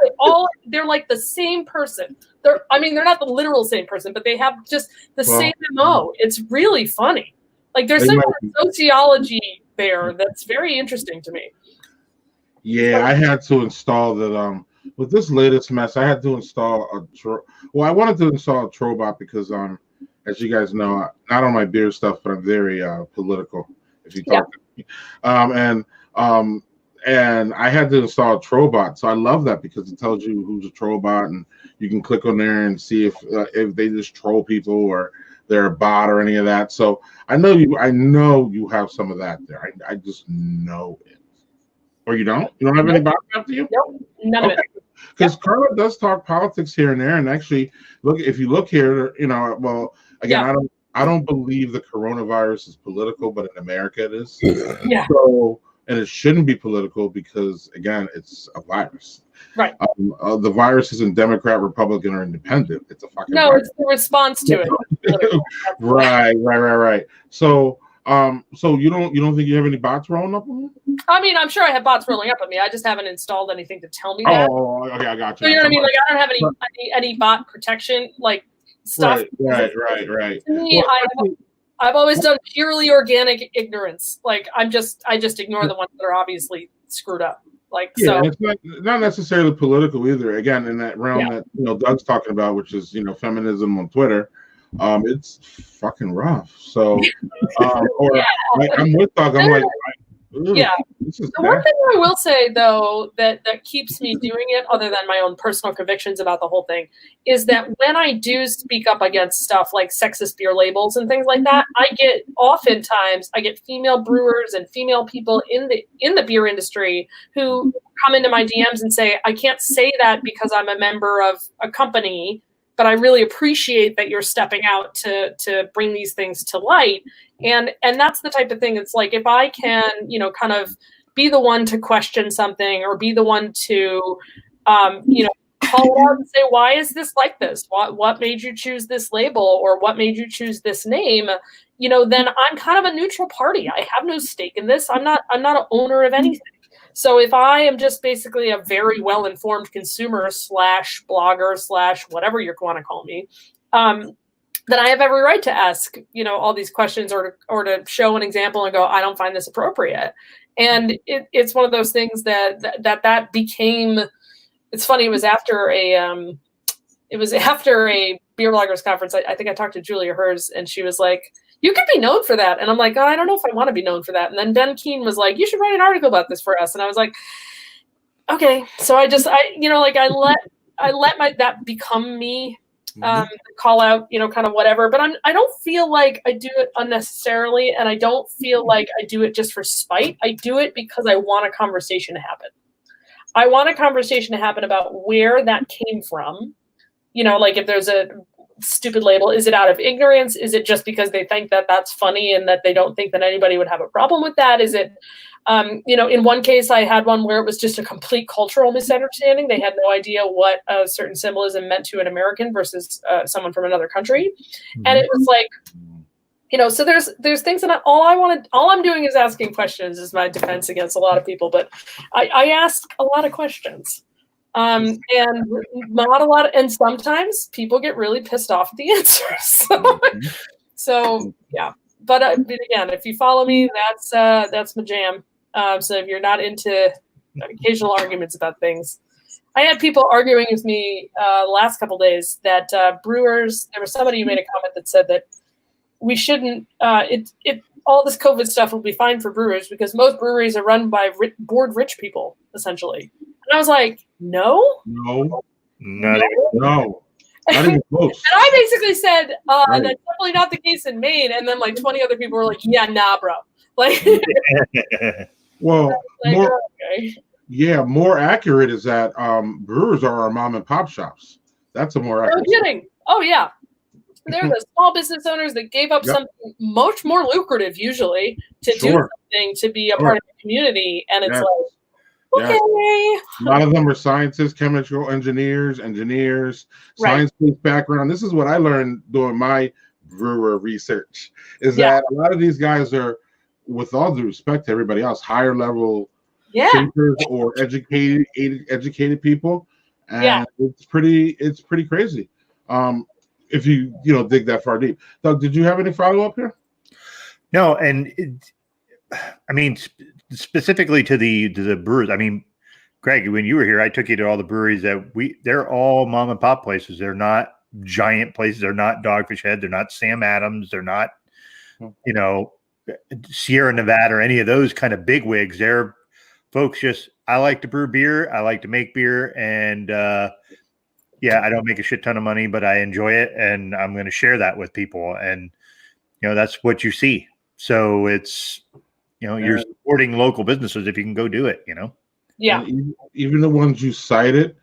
they're like the same person. They're not the literal same person, but they have just the same MO. It's really funny. Like there's some sociology there that's very interesting to me. Yeah, I had to install that. With this latest mess, I had to install I wanted to install a Trobot because as you guys know, not on my beer stuff, but I'm very political. If you talk to me, and I had to install a Trobot, so I love that because it tells you who's a Trobot, and you can click on there and see if they just troll people or they're a bot or any of that. So I know you have some of that there. I just know it. Or you don't? You don't have any bots after you? Nope, none of it. Because Carla does talk politics here and there, and actually, if you look here, well, again, I don't believe the coronavirus is political, but in America it is. Yeah. So, and it shouldn't be political because, again, it's a virus. Right. The virus isn't Democrat, Republican, or Independent. It's a fucking virus. It's the response to it. Right. So you don't think you have any bots rolling up on you? I mean, I'm sure I have bots rolling up on me. I just haven't installed anything to tell me that. Oh, okay, I got you. So you know what I mean? Like I don't have any bot protection like stuff. Right. To me, I've always done purely organic ignorance. Like I just ignore the ones that are obviously screwed up. Like so, it's not necessarily political either. Again, in that realm that Doug's talking about, which is feminism on Twitter. It's fucking rough. So, I'm with Doug. I'm like, this is the one thing I will say though that keeps me doing it, other than my own personal convictions about the whole thing, is that when I do speak up against stuff like sexist beer labels and things like that, I get female brewers and female people in the beer industry who come into my DMs and say, I can't say that because I'm a member of a company, but I really appreciate that you're stepping out to bring these things to light. And that's the type of thing. It's like, if I can, kind of be the one to question something or be the one to, call it out and say, why is this like this? What made you choose this label, or what made you choose this name? Then I'm kind of a neutral party. I have no stake in this. I'm not an owner of anything. So if I am just basically a very well-informed consumer / blogger / whatever you want to call me, then I have every right to ask, all these questions or to show an example and go, I don't find this appropriate. And it's one of those things that became. It's funny. It was after a beer bloggers conference. I think I talked to Julia Hers, and she was like, you could be known for that. And I'm like, I don't know if I want to be known for that. And then Ben Keane was like, you should write an article about this for us. And I was like, okay. So I let that become me, call out, kind of whatever. But I don't feel like I do it unnecessarily. And I don't feel like I do it just for spite. I do it because I want a conversation to happen. I want a conversation to happen about where that came from. Like if there's a stupid label, is it out of ignorance? Is it just because they think that that's funny and that they don't think that anybody would have a problem with that? Is it, in one case I had one where it was just a complete cultural misunderstanding. They had no idea what a certain symbolism meant to an American versus someone from another country. And it was like, so there's things that all I'm doing is asking questions is my defense against a lot of people, but I ask a lot of questions. And not a lot, and sometimes people get really pissed off at the answers. So yeah, but again, if you follow me, that's my jam. So if you're not into occasional arguments about things, I had people arguing with me last couple days that brewers. There was somebody who made a comment that said that we shouldn't. All this COVID stuff will be fine for brewers because most breweries are run by bored rich people, essentially. And I was like, no, not even close. And I basically said, that's definitely not the case in Maine. And then like 20 other people were like, yeah, nah, bro. Like, well, like, more accurate is that brewers are our mom and pop shops. That's a more accurate. No kidding. Oh yeah. They're the small business owners that gave up something much more lucrative usually to do something to be a part of the community. And it's like, okay. A lot of them are scientists, chemical engineers, science-based background. This is what I learned doing my brewer research, is that a lot of these guys are, with all due respect to everybody else, higher level thinkers or educated people. And it's pretty crazy. If you dig that far deep. Doug, did you have any follow-up here? No, and I mean specifically to the brewers. I mean, Greg, when you were here, I took you to all the breweries they're all mom and pop places. They're not giant places. They're not Dogfish Head. They're not Sam Adams. They're not, Sierra Nevada or any of those kind of big wigs. They're folks I like to brew beer. I like to make beer. And I don't make a shit ton of money, but I enjoy it. And I'm going to share that with people. And, that's what you see. So it's, you're supporting local businesses if you can go do it, Yeah. And even the ones you cited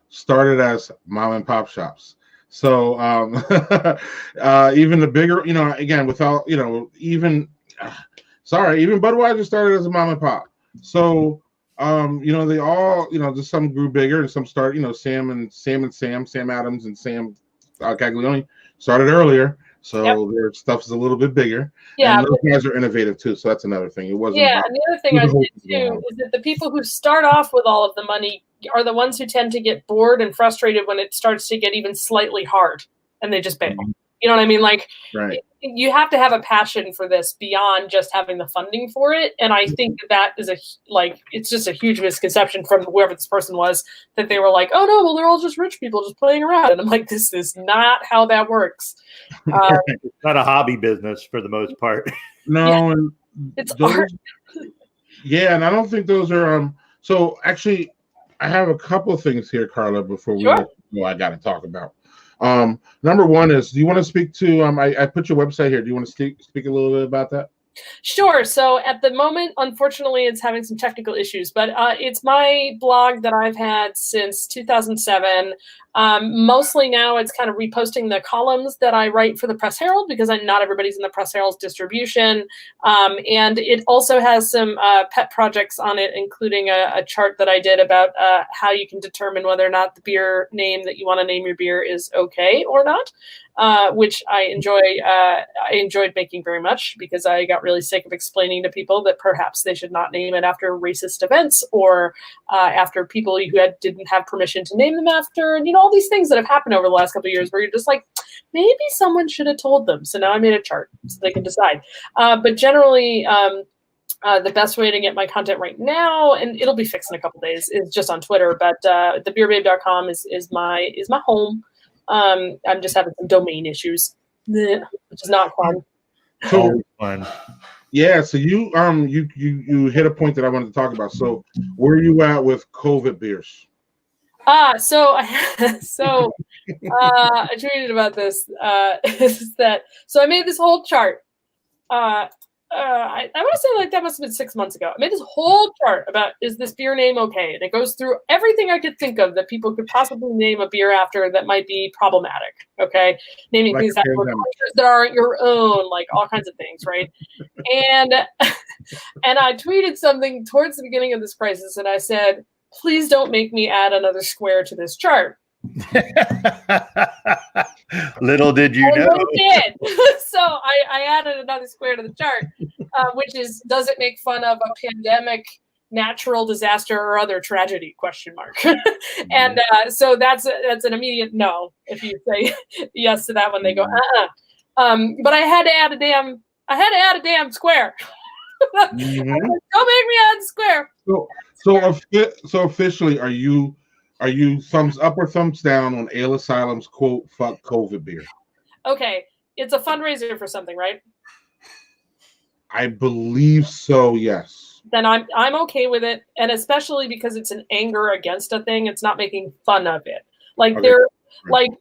started as mom and pop shops. So even the bigger, again, without, even Budweiser started as a mom and pop. So, they all, just some grew bigger and some started, Sam Adams and Sam Caglione started earlier. So their stuff's a little bit bigger. Yeah. And those guys are innovative too. So that's another thing. It wasn't. Yeah. And the other thing I did too is that the people who start off with all of the money are the ones who tend to get bored and frustrated when it starts to get even slightly hard and they just bail. Mm-hmm. You know what I mean? Like, right. You have to have a passion for this beyond just having the funding for it. And I think that is it's just a huge misconception from whoever this person was, that they were like, oh no, well, they're all just rich people just playing around. And I'm like, this is not how that works. It's not a hobby business for the most part. No, and it's art. Yeah, and I don't think those are so actually I have a couple of things here, Carla, before we I gotta talk about. Number one is, do you want to speak to I put your website here. Do you want to speak a little bit about that? Sure. So at the moment, unfortunately, it's having some technical issues, but it's my blog that I've had since 2007. Mostly now it's kind of reposting the columns that I write for the Press Herald, because not everybody's in the Press Herald's distribution. And it also has some pet projects on it, including a chart that I did about how you can determine whether or not the beer name that you want to name your beer is okay or not. Which I enjoyed making very much, because I got really sick of explaining to people that perhaps they should not name it after racist events or after people who didn't have permission to name them after, and all these things that have happened over the last couple of years where you're just like, maybe someone should have told them. So now I made a chart so they can decide. But generally, the best way to get my content right now, and it'll be fixed in a couple of days, is just on Twitter. But thebeerbabe.com is my home. I'm just having some domain issues, which is not fun. So fun. Yeah. So you hit a point that I wanted to talk about. So where are you at with COVID beers? So I tweeted about this. So I made this whole chart. I want to say that must have been 6 months ago. I made this whole chart about, is this beer name okay? And it goes through everything I could think of that people could possibly name a beer after that might be problematic. Okay. Naming things that aren't your own, like all kinds of things. Right. And I tweeted something towards the beginning of this crisis, and I said, please don't make me add another square to this chart. Little did you know. I did. So I added another square to the chart, which is, does it make fun of a pandemic, natural disaster, or other tragedy? ? And so that's an immediate no. If you say yes to that one, they go but I had to add a damn square. Mm-hmm. Don't make me add the square. So officially, are you thumbs up or thumbs down on Ale Asylum's quote "fuck COVID" beer? Okay, it's a fundraiser for something, right? I believe so. Yes. Then I'm okay with it, and especially because it's an anger against a thing. It's not making fun of it. Like okay. they're like,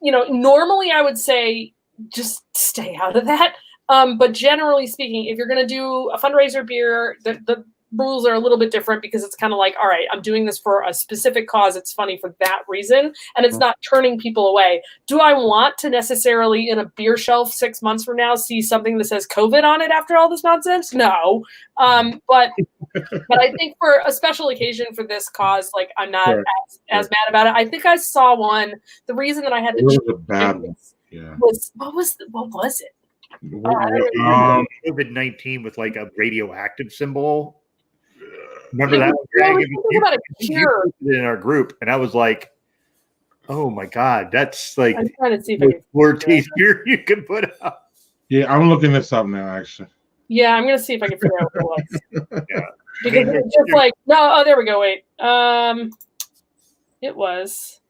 normally I would say just stay out of that. But generally speaking, if you're going to do a fundraiser beer, the rules are a little bit different, because it's kind of like, all right, I'm doing this for a specific cause. It's funny for that reason. And it's not turning people away. Do I want to necessarily in a beer shelf 6 months from now see something that says COVID on it after all this nonsense? No. But I think for a special occasion for this cause, like, I'm not as mad about it. I think I saw one. The reason that I had to choose a bad one. Yeah. Was what was it? COVID-19 with like a radioactive symbol. Remember that? You in our group, and I was like, "Oh my god, that's like I'm trying to see if four teeth here you can put up." Yeah, I'm looking this up now, actually. Yeah, I'm gonna see if I can figure out what it was. Yeah. Because it's just like no. Oh, there we go. Wait. It was.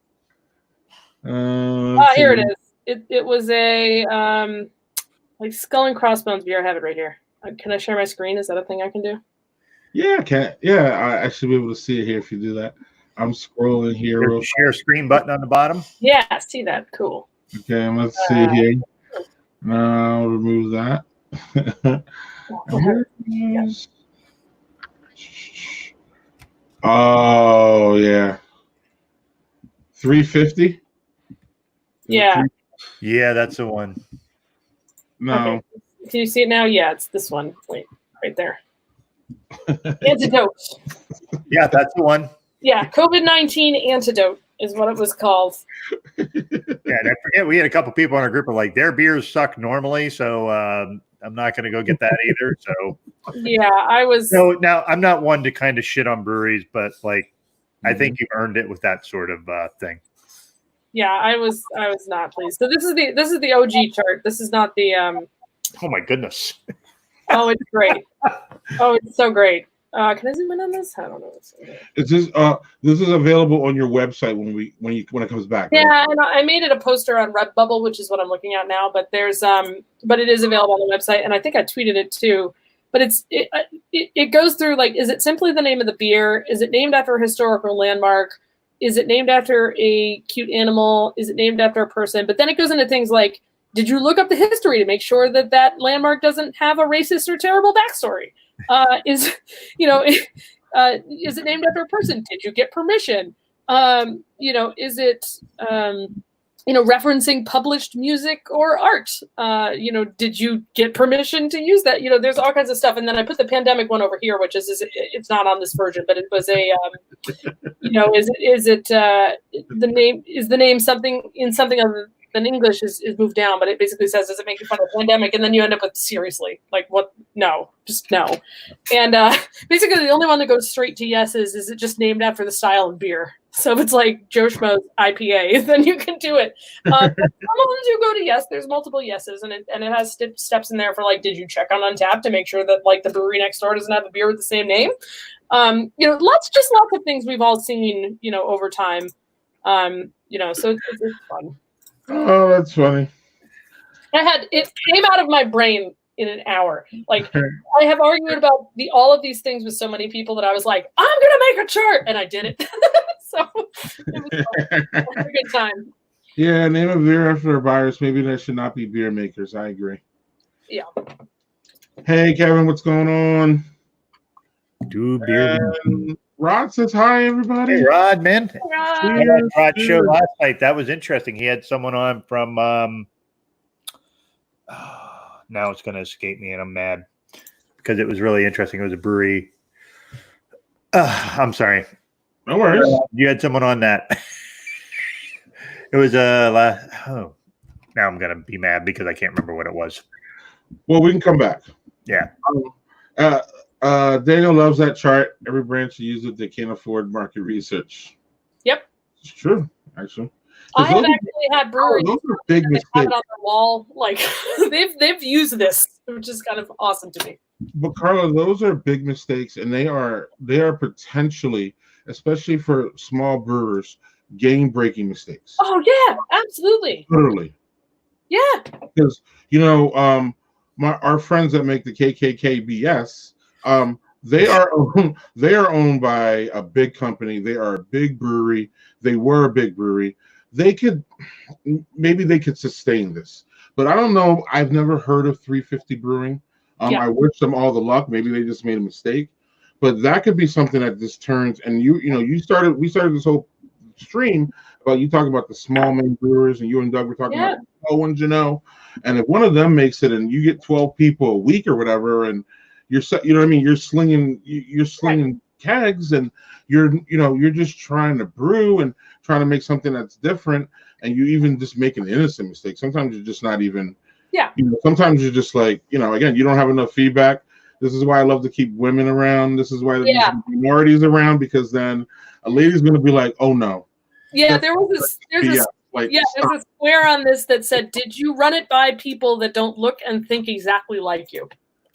Here it is. It was a like Skull and Crossbones beer. I have it right here. Can I share my screen? Is that a thing I can do? Yeah, I can. Yeah, I should be able to see it here if you do that. I'm scrolling here. There's a share screen button on the bottom. Yeah, see that. Cool. Okay, let's see here. Now remove that. Yeah. Oh yeah, 350. Yeah. Yeah, that's the one. No. Okay. Can you see it now? Yeah, it's this one. Wait, right there. Antidote. Yeah, that's the one. Yeah, COVID-19 antidote is what it was called. Yeah, and I forget we had a couple people in our group who were like their beers suck normally, so I'm not going to go get that either. So yeah, I was. No, now I'm not one to kind of shit on breweries, but like I think you've earned it with that sort of thing. Yeah, I was not pleased. So this is the OG chart. This is not the. Oh my goodness! Oh, it's great. Oh, it's so great. Can I zoom in on this? I don't know. It's just this is available on your website when it comes back. Yeah, right? and I made it a poster on Redbubble, which is what I'm looking at now. But there's but it is available on the website, and I think I tweeted it too. But it goes through like, is it simply the name of the beer? Is it named after a historical landmark? Is it named after a cute animal? Is it named after a person? But then it goes into things like, did you look up the history to make sure that that landmark doesn't have a racist or terrible backstory? Is it named after a person? Did you get permission? Is it referencing published music or art? Did you get permission to use that? There's all kinds of stuff. And then I put the pandemic one over here, which is it's not on this version, but it was a, the name something in something other than English is moved down, but it basically says, does it make you fun of the pandemic? And then you end up with seriously, like what? No, just no. And basically the only one that goes straight to yes is it just named after the style of beer? So if it's like Joe Schmo's IPA, then you can do it. Some of them do go to yes. There's multiple yeses, and it has steps in there for like, did you check on Untappd to make sure that like the brewery next door doesn't have a beer with the same name? Lots of things we've all seen, over time. So it's fun. Oh, that's funny. It came out of my brain in an hour. Like I have argued about all of these things with so many people that I was like, I'm gonna make a chart, and I did it. So it was fun. It was a good time. Yeah, name a beer after a virus. Maybe there should not be beer makers. I agree. Yeah. Hey, Kevin, what's going on? Do beer. Rod says hi, everybody. Hey, Rod, man. Hey, Rod. I had Rod's show last night. That was interesting. He had someone on from. Now it's going to escape me, and I'm mad because it was really interesting. It was a brewery. I'm sorry. No worries. You had someone on that. It was now I'm going to be mad because I can't remember what it was. Well, we can come back. Yeah. Daniel loves that chart. Every brand should use it. They can't afford market research. Yep. It's true, actually. I have actually had breweries those are big mistakes. Have it on their wall. Like they've used this, which is kind of awesome to me. But Carla, those are big mistakes, and they are potentially, especially for small brewers, game-breaking mistakes. Oh yeah, absolutely. Literally. Yeah. Because our friends that make the KKK BS, they are owned by a big company. They are a big brewery. They were a big brewery. Maybe they could sustain this, but I don't know. I've never heard of 350 Brewing. I wish them all the luck. Maybe they just made a mistake, but that could be something that just turns. And we started this whole stream about you talking about the small main brewers, and you and Doug were talking about the small ones, and if one of them makes it, and you get 12 people a week or whatever, and you're you're slinging kegs, and you're just trying to brew and trying to make something that's different, and you even just make an innocent mistake. Sometimes you're just not even. Yeah. Sometimes you're just like, again, you don't have enough feedback. This is why I love to keep women around. This is why there's minorities around, because then a lady's going to be like, oh no. Yeah, there's Like, yeah, there's a square on this that said, "Did you run it by people that don't look and think exactly like you?"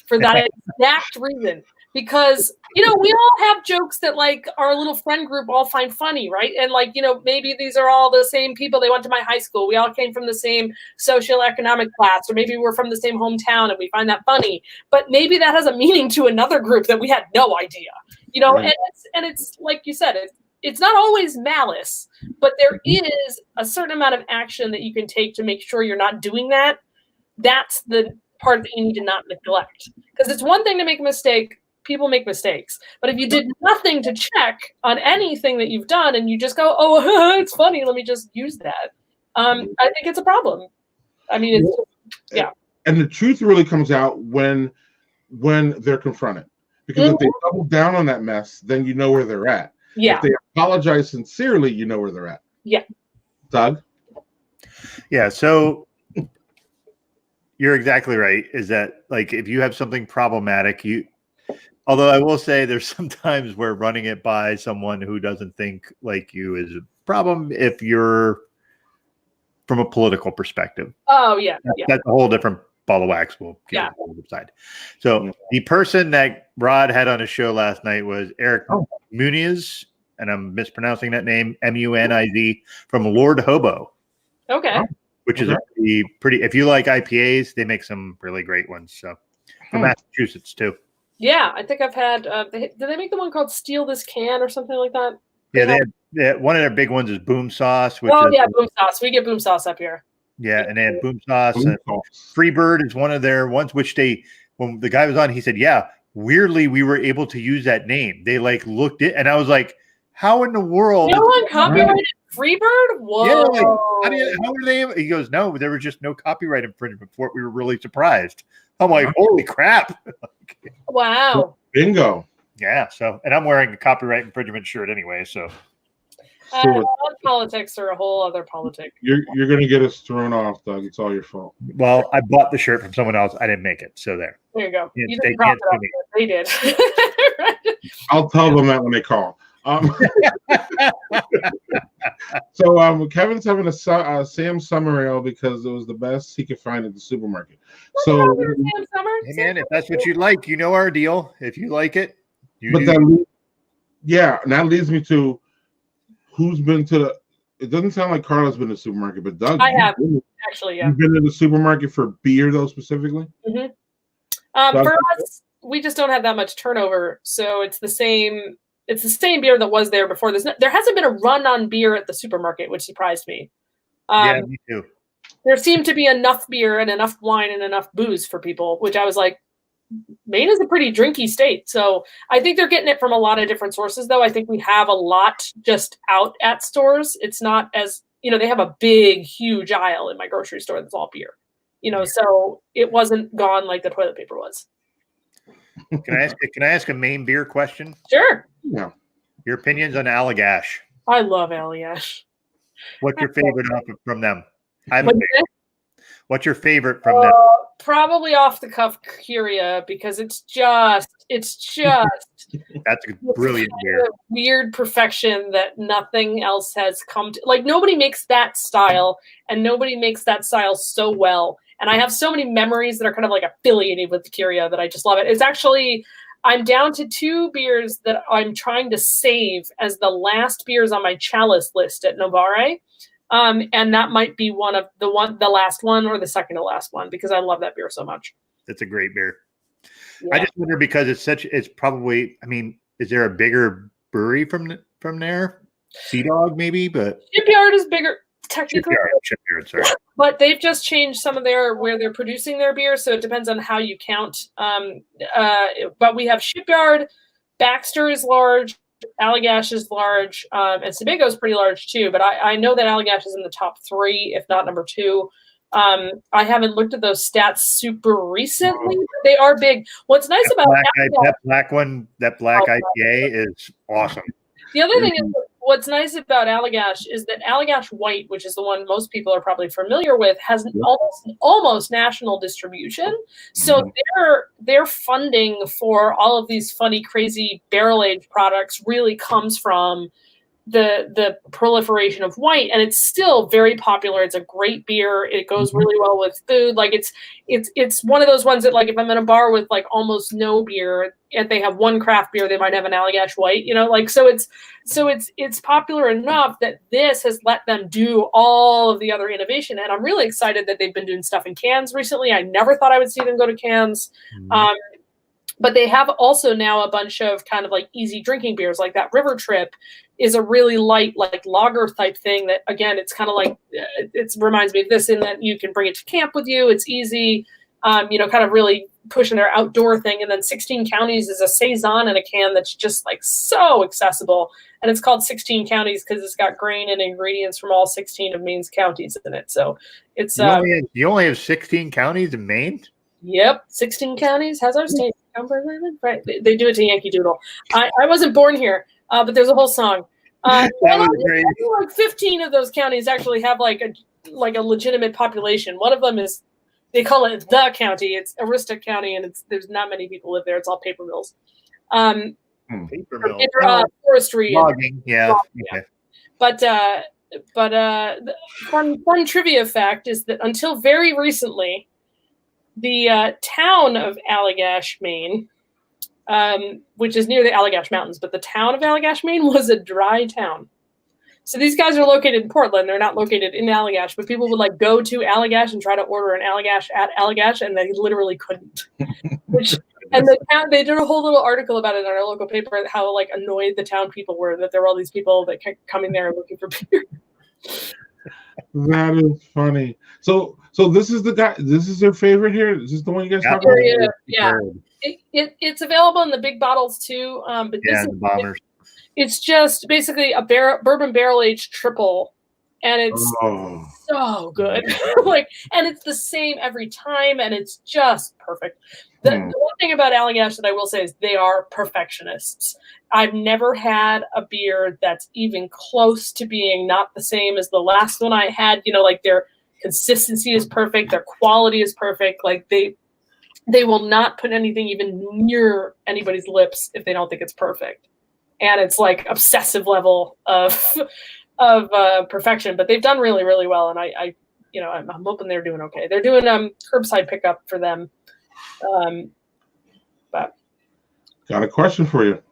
For that exact reason, because we all have jokes that like our little friend group all find funny, right? And like maybe these are all the same people. They went to my high school. We all came from the same socioeconomic class, or maybe we're from the same hometown and we find that funny. But maybe that has a meaning to another group that we had no idea. Right. And it's like you said, it's not always malice, but there is a certain amount of action that you can take to make sure you're not doing that. That's the part that you need to not neglect, because it's one thing to make a mistake. People make mistakes, but if you did nothing to check on anything that you've done and you just go, "Oh, it's funny, let me just use that," I think it's a problem. I mean, it's yeah. And the truth really comes out when they're confronted, because if they double down on that mess, then you know where they're at. Yeah. If they apologize sincerely, you know where they're at. Yeah. Doug? Yeah. So you're exactly right. Is that like if you have something problematic, although I will say there's sometimes where running it by someone who doesn't think like you is a problem if you're from a political perspective. Oh, yeah. That's a whole different ball of wax. We'll get on the side. So the person that Rod had on his show last night was Eric Muniz, and I'm mispronouncing that name, Muniz, from Lord Hobo. Okay. Which is a pretty, if you like IPAs, they make some really great ones. So from Massachusetts too. Yeah, I think I've had, did they make the one called Steal This Can or something like that? Yeah, they had one of their big ones is Boom Sauce. Which Boom Sauce. We get Boom Sauce up here. Yeah, and they had Boom Sauce. And Freebird is one of their ones, which when the guy was on, he said, yeah, weirdly, we were able to use that name. They like looked it, and I was like, how in the world? No one copyrighted Freebird? Whoa. Yeah, like, how were they? He goes, no, there was just no copyright infringement for it. We were really surprised. I'm like, holy crap. Wow. Bingo. Yeah. So, and I'm wearing a copyright infringement shirt anyway. So, politics are a whole other politic. You're going to get us thrown off, Doug. It's all your fault. Well, I bought the shirt from someone else. I didn't make it. So there. There you go. You they can't sue me. They did. I'll tell them that when they call. So Kevin's having a Sam Summer Ale because it was the best he could find at the supermarket. Sam Summer? Hey man, if that's what you like, you know our deal. If you like it, and that leads me to who's been to it doesn't sound like Carla's been to the supermarket, but Doug, I have actually. Yeah, you've been to the supermarket for beer though specifically. For us, we just don't have that much turnover, so it's the same. It's the same beer that was there before. There hasn't been a run on beer at the supermarket, which surprised me. Yeah, me too. There seemed to be enough beer and enough wine and enough booze for people, which I was like, Maine is a pretty drinky state. So I think they're getting it from a lot of different sources, though. I think we have a lot just out at stores. It's not as, they have a big, huge aisle in my grocery store that's all beer. So it wasn't gone like the toilet paper was. Can I ask a Maine beer question? Sure. Yeah. Your opinions on Allagash? I love Allagash. What's your favorite from them? What's your favorite from them? Probably off the cuff Curia, because it's just that's a brilliant beer. Weird perfection that nothing else has come to. Like nobody makes that style, and nobody makes that style so well. And I have so many memories that are kind of like affiliated with the Curia that I just love it. It's actually, I'm down to 2 beers that I'm trying to save as the last beers on my chalice list at Novare. And that might be the last one or the second to last one, because I love that beer so much. It's a great beer. Yeah. I just wonder because it's probably, is there a bigger brewery from there? Sea Dog maybe, but Shipyard is bigger technically. Shipyard, sorry. But they've just changed some of where they're producing their beer, so it depends on how you count. But we have Shipyard, Baxter is large, Allagash is large, and Sebago is pretty large too. But I know that Allagash is in the top 3, if not number 2. I haven't looked at those stats super recently, but they are big. What's nice about that black IPA is awesome. The other thing is, what's nice about Allagash is that Allagash White, which is the one most people are probably familiar with, has almost national distribution. So their funding for all of these funny, crazy barrel-aged products really comes from the proliferation of white, and it's still very popular. It's a great beer. It goes really well with food. Like it's one of those ones that, like, if I'm in a bar with like almost no beer and they have one craft beer, they might have an Allagash white, like, so it's popular enough that this has let them do all of the other innovation. And I'm really excited that they've been doing stuff in cans recently. I never thought I would see them go to cans. But they have also now a bunch of kind of like easy drinking beers, like that River Trip is a really light, like lager type thing that, again, it's kind of like, it reminds me of this in that you can bring it to camp with you. It's easy, kind of really pushing their outdoor thing. And then 16 Counties is a Saison in a can that's just like so accessible. And it's called 16 Counties because it's got grain and ingredients from all 16 of Maine's counties in it. So it's... You only have 16 counties in Maine? Yep, 16 counties has our state. Right, they do it to Yankee Doodle. I wasn't born here, but there's a whole song. Like 15 of those counties actually have like a legitimate population. One of them is, they call it the county. It's Aroostook County, and there's not many people live there. It's all paper mills. Paper mills. Forestry. Logging, yeah. Okay. But the fun trivia fact is that until very recently, the town of Allagash, Maine, which is near the Allagash Mountains, but the town of Allagash, Maine was a dry town. So these guys are located in Portland. They're not located in Allagash, but people would like go to Allagash and try to order an Allagash at Allagash, and they literally couldn't. And they did a whole little article about it in our local paper, how like annoyed the town people were that there were all these people that kept coming there looking for beer. That is funny. So this is the guy. This is their favorite here. Is this the one you guys talk about? Yeah. It's available in the big bottles too. But this the bombers. It's just basically a bourbon barrel aged triple, and it's so good. And it's the same every time, and it's just perfect. The one thing about Allagash that I will say is they are perfectionists. I've never had a beer that's even close to being not the same as the last one I had. Like their consistency is perfect, their quality is perfect. Like they will not put anything even near anybody's lips if they don't think it's perfect. And it's like obsessive level of perfection. But they've done really, really well, and I'm hoping they're doing okay. They're doing curbside pickup for them. But got a question for you.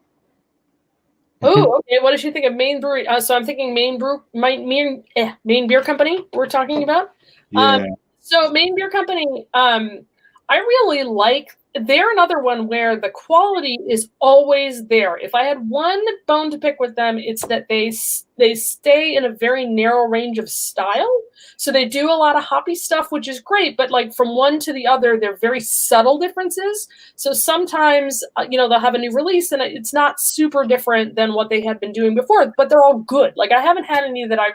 Oh, okay. What does she think of Maine Brewery? So I'm thinking Maine Beer Company we're talking about. Yeah. So Maine Beer Company, I really like. They're another one where the quality is always there. If I had one bone to pick with them, it's that they stay in a very narrow range of style. So they do a lot of hoppy stuff, which is great. But like from one to the other, they're very subtle differences. So sometimes, they'll have a new release and it's not super different than what they had been doing before, but they're all good. Like I haven't had any that I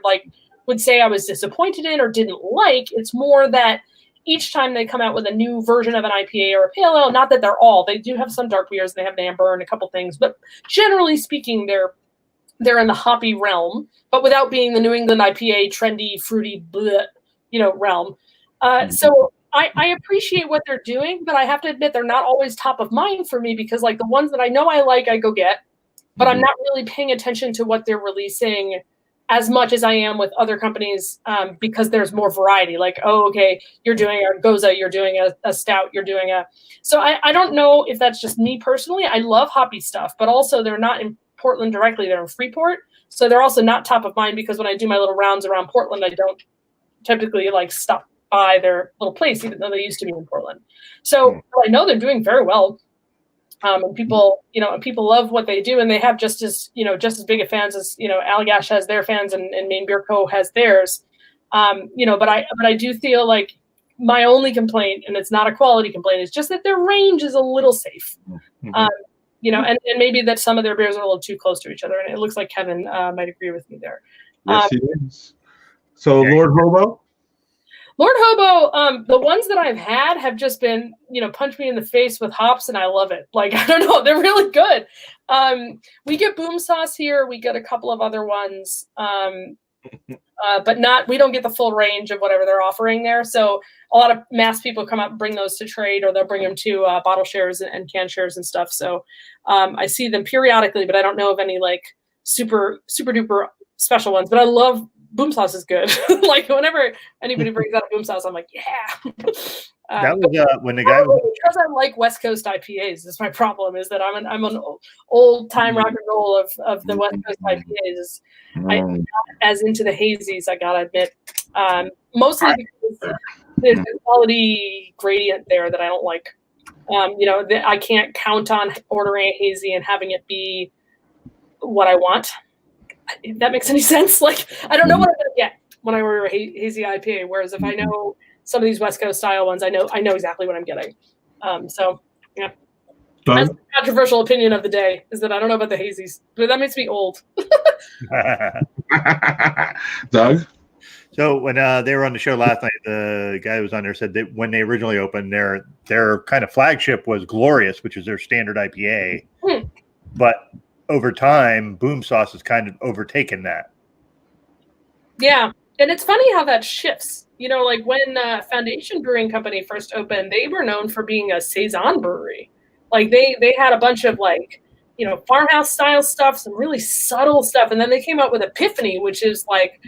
would say I was disappointed in or didn't like. It's more that each time they come out with a new version of an IPA or a pale ale, not that they do have some dark beers, they have an amber and a couple things, but generally speaking, they're in the hoppy realm, but without being the New England IPA trendy, fruity, realm. So I appreciate what they're doing, but I have to admit they're not always top of mind for me because like the ones that I know I like, I go get, but I'm not really paying attention to what they're releasing as much as I am with other companies because there's more variety. Like, okay, you're doing a Goza, you're doing a stout, you're doing So I don't know if that's just me personally. I love hoppy stuff, but also they're not in Portland directly. They're in Freeport. So they're also not top of mind because when I do my little rounds around Portland, I don't typically stop by their little place, even though they used to be in Portland. So I know they're doing very well. And people love what they do, and they have just as big a fans as Allagash has their fans, and Maine Beer Co. has theirs. But I do feel like my only complaint, and it's not a quality complaint, is just that their range is a little safe. And maybe that some of their beers are a little too close to each other, and it looks like Kevin might agree with me there. Yes, he is. So Lord Hobo. Lord Hobo, the ones that I've had have just been, punch me in the face with hops, and I love it. Like, I don't know, they're really good. We get Boom Sauce here. We get a couple of other ones, but we don't get the full range of whatever they're offering there. So a lot of mass people come up and bring those to trade, or they'll bring them to bottle shares and can shares and stuff. So I see them periodically, but I don't know of any super duper special ones. But I love boom sauce is good. Like whenever anybody brings out a boom sauce, I'm like, yeah. That was when the guy was because I like West Coast IPAs. That's my problem. Is that I'm an old time rock and roll of the West Coast IPAs. I'm not as into the hazies. I gotta admit, mostly because there's a quality gradient there that I don't like. I can't count on ordering a hazy and having it be what I want. If that makes any sense, like I don't know what I'm gonna get when I order a hazy IPA. Whereas if I know some of these West Coast style ones, I know exactly what I'm getting. So yeah. That's the controversial opinion of the day is that I don't know about the hazies, but that makes me old. Doug? So when they were on the show last night, the guy who was on there said that when they originally opened, their kind of flagship was Glorious, which is their standard IPA. But over time, Boom Sauce has kind of overtaken that. Yeah. And it's funny how that shifts. Like when Foundation Brewing Company first opened, they were known for being a Saison brewery. Like they had a bunch of like, farmhouse style stuff, some really subtle stuff. And then they came out with Epiphany, which is like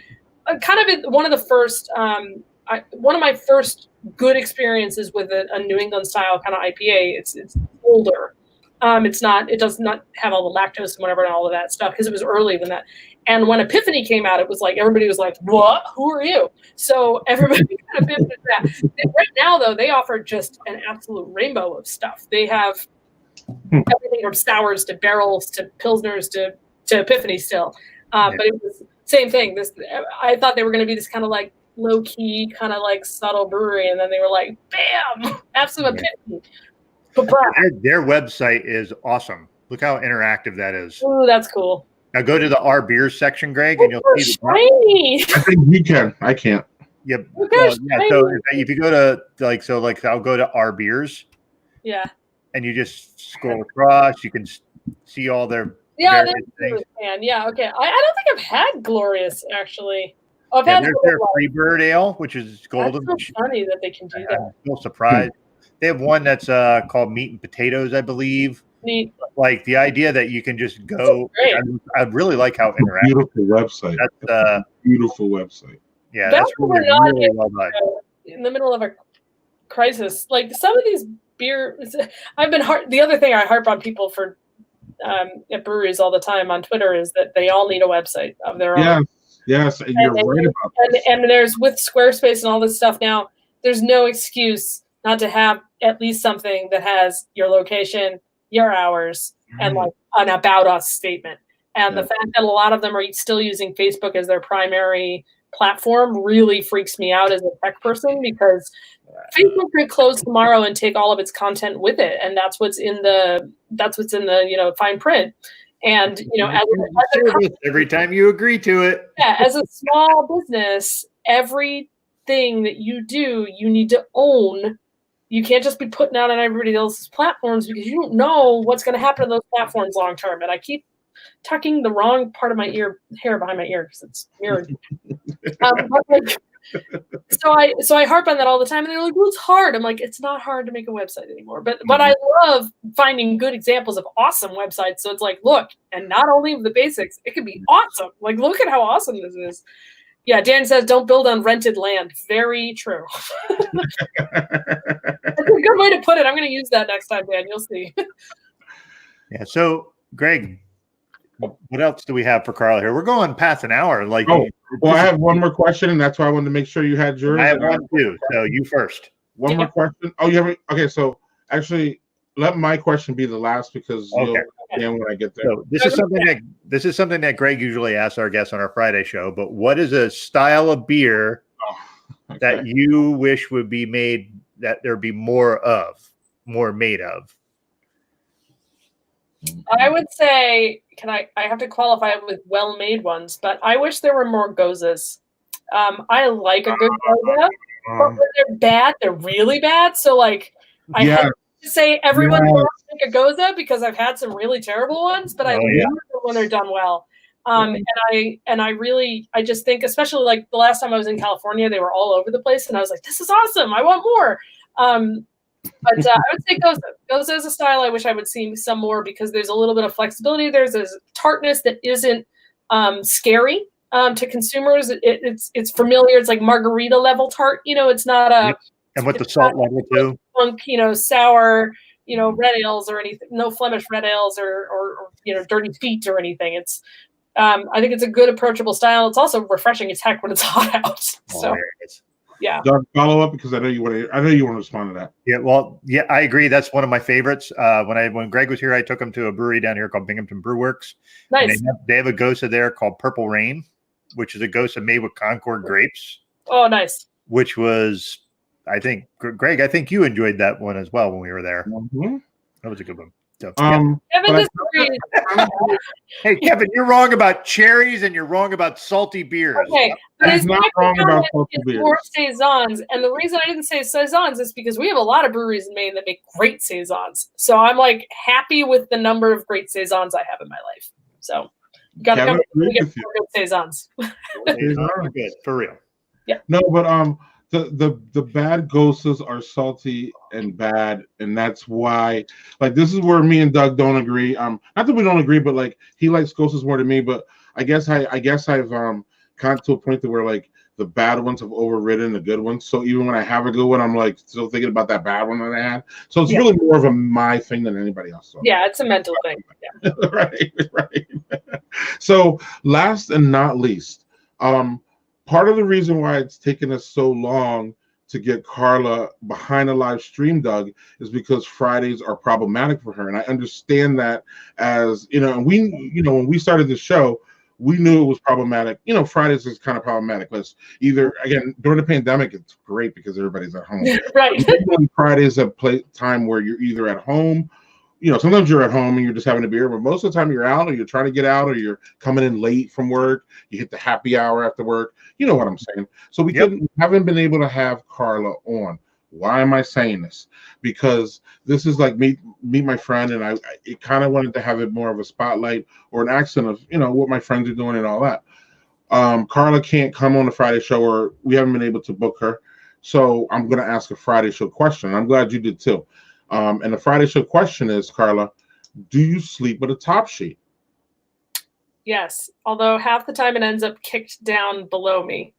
kind of one of the first, one of my first good experiences with a New England style kind of IPA. It's older. It does not have all the lactose and whatever and all of that stuff because it was earlier than that. And when Epiphany came out, it was like everybody was like, "What? Who are you?" So everybody kind of pivoted to that. Right now, though, they offer just an absolute rainbow of stuff. They have everything from sours to barrels to pilsners to Epiphany still. But it was same thing. I thought they were going to be this kind of like low key, kind of like subtle brewery, and then they were like, "Bam! Have some Epiphany." Their website is awesome. Look how interactive that is. Ooh, that's cool. Now go to the Our Beers section, Greg, and you'll see shiny. I think you can. I can't. Yep. So if you go to I'll go to Our Beers. Yeah. And you just scroll across, you can see all their things. Yeah, okay. I don't think I've had Glorious actually. I've had their Freebird Ale, which is golden. That's so funny that they can do that. I'm no surprised. They have one that's called Meat and Potatoes, I believe. Neat. Like the idea that you can just go. I really like how interactive. Beautiful website. That's beautiful website. Yeah, that's really well done. In the middle of a crisis, like some of these beer, the other thing I harp on people for at breweries all the time on Twitter is that they all need a website of their own. Yes, and you're right about that. And there's with Squarespace and all this stuff now. There's no excuse not to have at least something that has your location, your hours, and like an about us statement. And the fact that a lot of them are still using Facebook as their primary platform really freaks me out as a tech person because Facebook could close tomorrow and take all of its content with it, and that's what's in the fine print. And every time you agree to it, as a small business, everything that you do, you need to own. You can't just be putting out on everybody else's platforms because you don't know what's going to happen to those platforms long term. And I keep tucking the wrong part of my hair behind my ear because it's mirrored. So I harp on that all the time, and they're like, "Well, it's hard." I'm like, "It's not hard to make a website anymore." But I love finding good examples of awesome websites. So it's like, look, and not only the basics, it could be awesome. Like, look at how awesome this is. Yeah, Dan says, don't build on rented land. Very true. That's a good way to put it. I'm going to use that next time, Dan. You'll see. Yeah. So, Greg, what else do we have for Carla here? We're going past an hour. I have one more question, and that's why I wanted to make sure you had yours. I have one too. So you first. One more question. Oh, you have okay. So actually, let my question be the last because you'll understand when I get there. So this is something that Greg usually asks our guests on our Friday show. But what is a style of beer that you wish would be made, that there'd be more made of? I would say, I have to qualify it with well-made ones, but I wish there were more gozas. I like a good goza, but when they're bad, they're really bad. So like, I have to say everyone wants to make a goza because I've had some really terrible ones, but I love them when they're done well. And I just think, especially like the last time I was in California, they were all over the place, and I was like, this is awesome. I want more. But I would say Goza. Goza is a style I wish I would see some more because there's a little bit of flexibility. There's a tartness that isn't scary to consumers. It's familiar. It's like margarita level tart. It's not a and with the salt level too. Punk, sour, red ales or anything. No Flemish red ales or dirty feet or anything. It's I think it's a good approachable style. It's also refreshing as heck when it's hot out. So yeah. Doug, follow up because I know you want to respond to that. Yeah, well, yeah, I agree. That's one of my favorites. When Greg was here, I took him to a brewery down here called Binghamton Brew Works. Nice. They have a Gosa there called Purple Rain, which is a Gosa made with Concord grapes. Oh, nice. Which was, I think, Greg, I think you enjoyed that one as well when we were there. Mm-hmm. That was a good one. So, Kevin disagrees. Hey, Kevin, you're wrong about cherries and you're wrong about salty beers. Okay, but He's not wrong about salty beers. More saisons, and the reason I didn't say saisons is because we have a lot of breweries in Maine that make great saisons. So I'm like happy with the number of great saisons I have in my life. So got to get good saisons. Saisons are good for real. Yeah. No, but the bad Gosas are salty and bad, and that's why this is where me and Doug don't agree. Not that we don't agree, but like he likes Gosas more than me. But I guess I've come to a point where the bad ones have overridden the good ones. So even when I have a good one, I'm still thinking about that bad one that I had. So it's really more of a my thing than anybody else. So. Yeah, it's a mental thing. Yeah. right. So last and not least, part of the reason why it's taken us so long to get Carla behind a live stream, Doug, is because Fridays are problematic for her. And I understand that as, and when we started the show, we knew it was problematic. Fridays is kind of problematic. But either, again, during the pandemic, it's great because everybody's at home. Right. Fridays a time where you're either at home, sometimes you're at home and you're just having a beer, but most of the time you're out or you're trying to get out or you're coming in late from work. You hit the happy hour after work. You know what I'm saying? So we haven't been able to have Carla on. Why am I saying this? Because this is like meet my friend, and I kind of wanted to have it more of a spotlight or an accent of what my friends are doing and all that. Carla can't come on the Friday show, or we haven't been able to book her. So I'm going to ask a Friday show question. I'm glad you did too. And the Friday show question is, Carla, do you sleep with a top sheet? Yes, although half the time it ends up kicked down below me.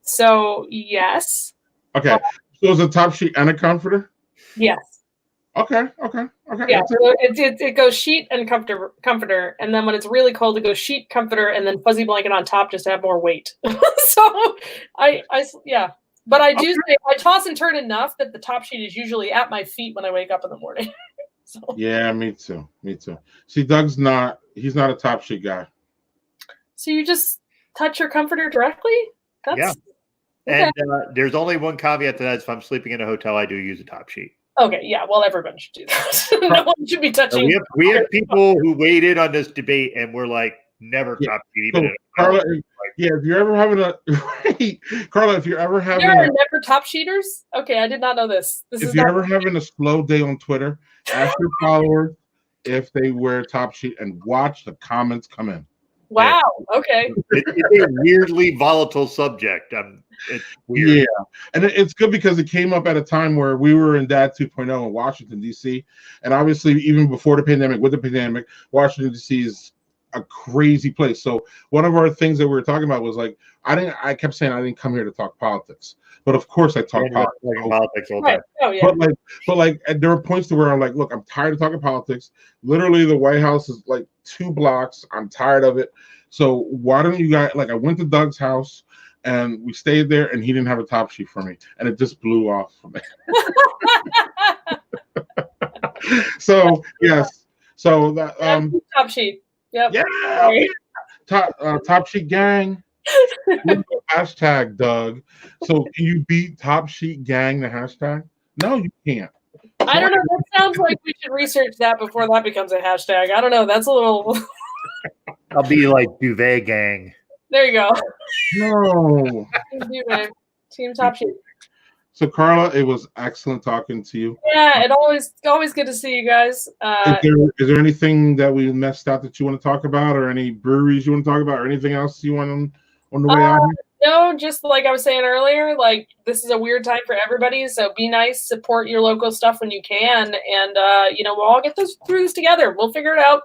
So yes. Okay. So is a top sheet and a comforter? Yes. Okay. Yeah. So it goes sheet and comforter, and then when it's really cold, it goes sheet, comforter, and then fuzzy blanket on top just to have more weight. So I yeah. But I do say I toss and turn enough that the top sheet is usually at my feet when I wake up in the morning. So. Yeah, me too. See, Doug's he's not a top sheet guy. So you just touch your comforter directly? Yeah. Okay. And there's only one caveat to that. If I'm sleeping in a hotel, I do use a top sheet. Okay, yeah. Well, everyone should do that. No one should be touching. We have people who weighed in on this debate and we're like, never top sheet. Even Carla, if you're ever having Carla, if you're ever having never top sheeters? Okay, I did not know this. If you're ever having a slow day on Twitter, ask your followers if they wear top sheet and watch the comments come in. Wow. Yeah. Okay. It's a weirdly volatile subject. It's weird. Yeah, and it's good because it came up at a time where we were in Dad 2.0 in Washington D.C. and obviously even before the pandemic, with the pandemic, Washington D.C. is a crazy place. So one of our things that we were talking about was I kept saying I didn't come here to talk politics, but of course I talk politics all day. Oh, yeah. But there were points to where I'm like, look, I'm tired of talking politics. Literally, the White House is 2 blocks. I'm tired of it. So why don't you guys I went to Doug's house and we stayed there, and he didn't have a top sheet for me, and it just blew off for me. So yes, so that top sheet. Yep. Yeah. Top sheet gang. Hashtag Doug. So can you beat top sheet gang the hashtag? No, you can't. I don't know. That sounds like we should research that before that becomes a hashtag. I don't know. That's a little. I'll be like duvet gang. There you go. No. Team top sheet. So Carla, it was excellent talking to you. Yeah, always good to see you guys. Is there anything that we messed up that you want to talk about, or any breweries you want to talk about, or anything else you want on the way out here? No, just like I was saying earlier, this is a weird time for everybody. So be nice, support your local stuff when you can, and we'll all get through this together. We'll figure it out.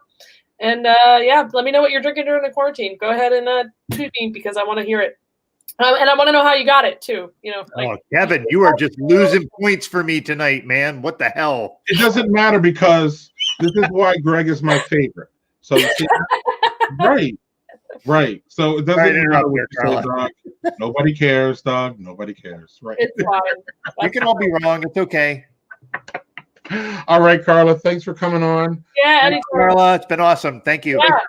And let me know what you're drinking during the quarantine. Go ahead and tweet me because I want to hear it. And I want to know how you got it too. Oh, Kevin, you are just losing points for me tonight, man. What the hell? It doesn't matter because this is why Greg is my favorite. So, see, right. So it doesn't matter what you say, dog. Nobody cares, dog. Nobody cares. Right. It's fine. We can all be wrong. It's okay. All right, Carla. Thanks for coming on. Yeah, anytime. Carla, it's been awesome. Thank you. Yeah,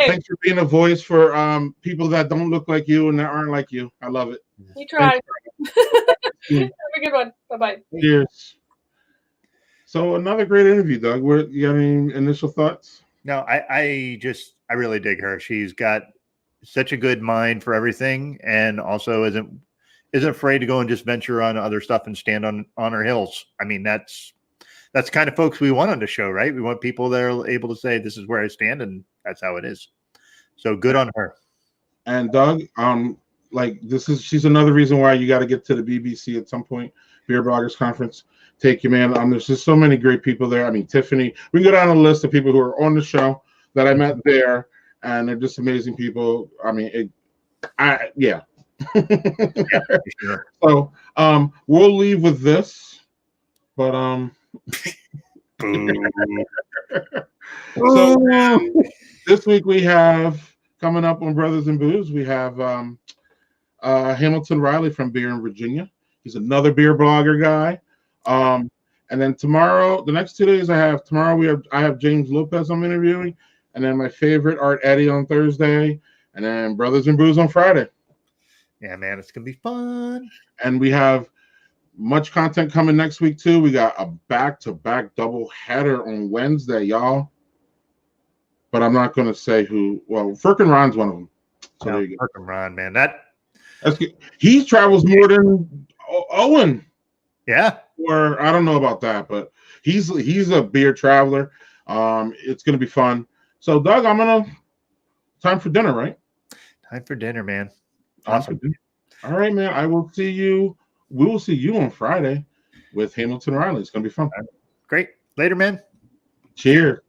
thanks for being a voice for people that don't look like you and that aren't like you. I love it. You try. Have a good one. Bye-bye. Cheers. So another great interview, Doug. You got any initial thoughts? No, I really dig her. She's got such a good mind for everything, and also isn't afraid to go and just venture on other stuff and stand on her hills. I mean, that's kind of folks we want on the show, right? We want people that are able to say, this is where I stand, and that's how it is. So good on her. And Doug, she's another reason why you got to get to the BBC at some point, Beer Bloggers Conference. Take you, man. There's just so many great people there. I mean, Tiffany, we can go down a list of people who are on the show that I met there, and they're just amazing people. I mean, yeah. Sure. So we'll leave with this, but so this week we have coming up on Brothers and Booze, we have Hamilton Riley from Beer in Virginia. He's another beer blogger guy. And then tomorrow, the next 2 days I have James Lopez I'm interviewing, and then my favorite Art Eddie on Thursday, and then Brothers and Booze on Friday. Yeah, man, it's gonna be fun. And we have much content coming next week too. We got a back-to-back double header on Wednesday, y'all. But I'm not going to say who. Well, Firk and Ron's one of them. So there you go. Firk and Ron, man, that's good. He travels more than Owen. Yeah. Or I don't know about that, but he's a beer traveler. It's going to be fun. So Doug, time for dinner, right? Time for dinner, man. Awesome. All right, man. We will see you on Friday with Hamilton Riley. It's going to be fun. Great. Later, man. Cheers.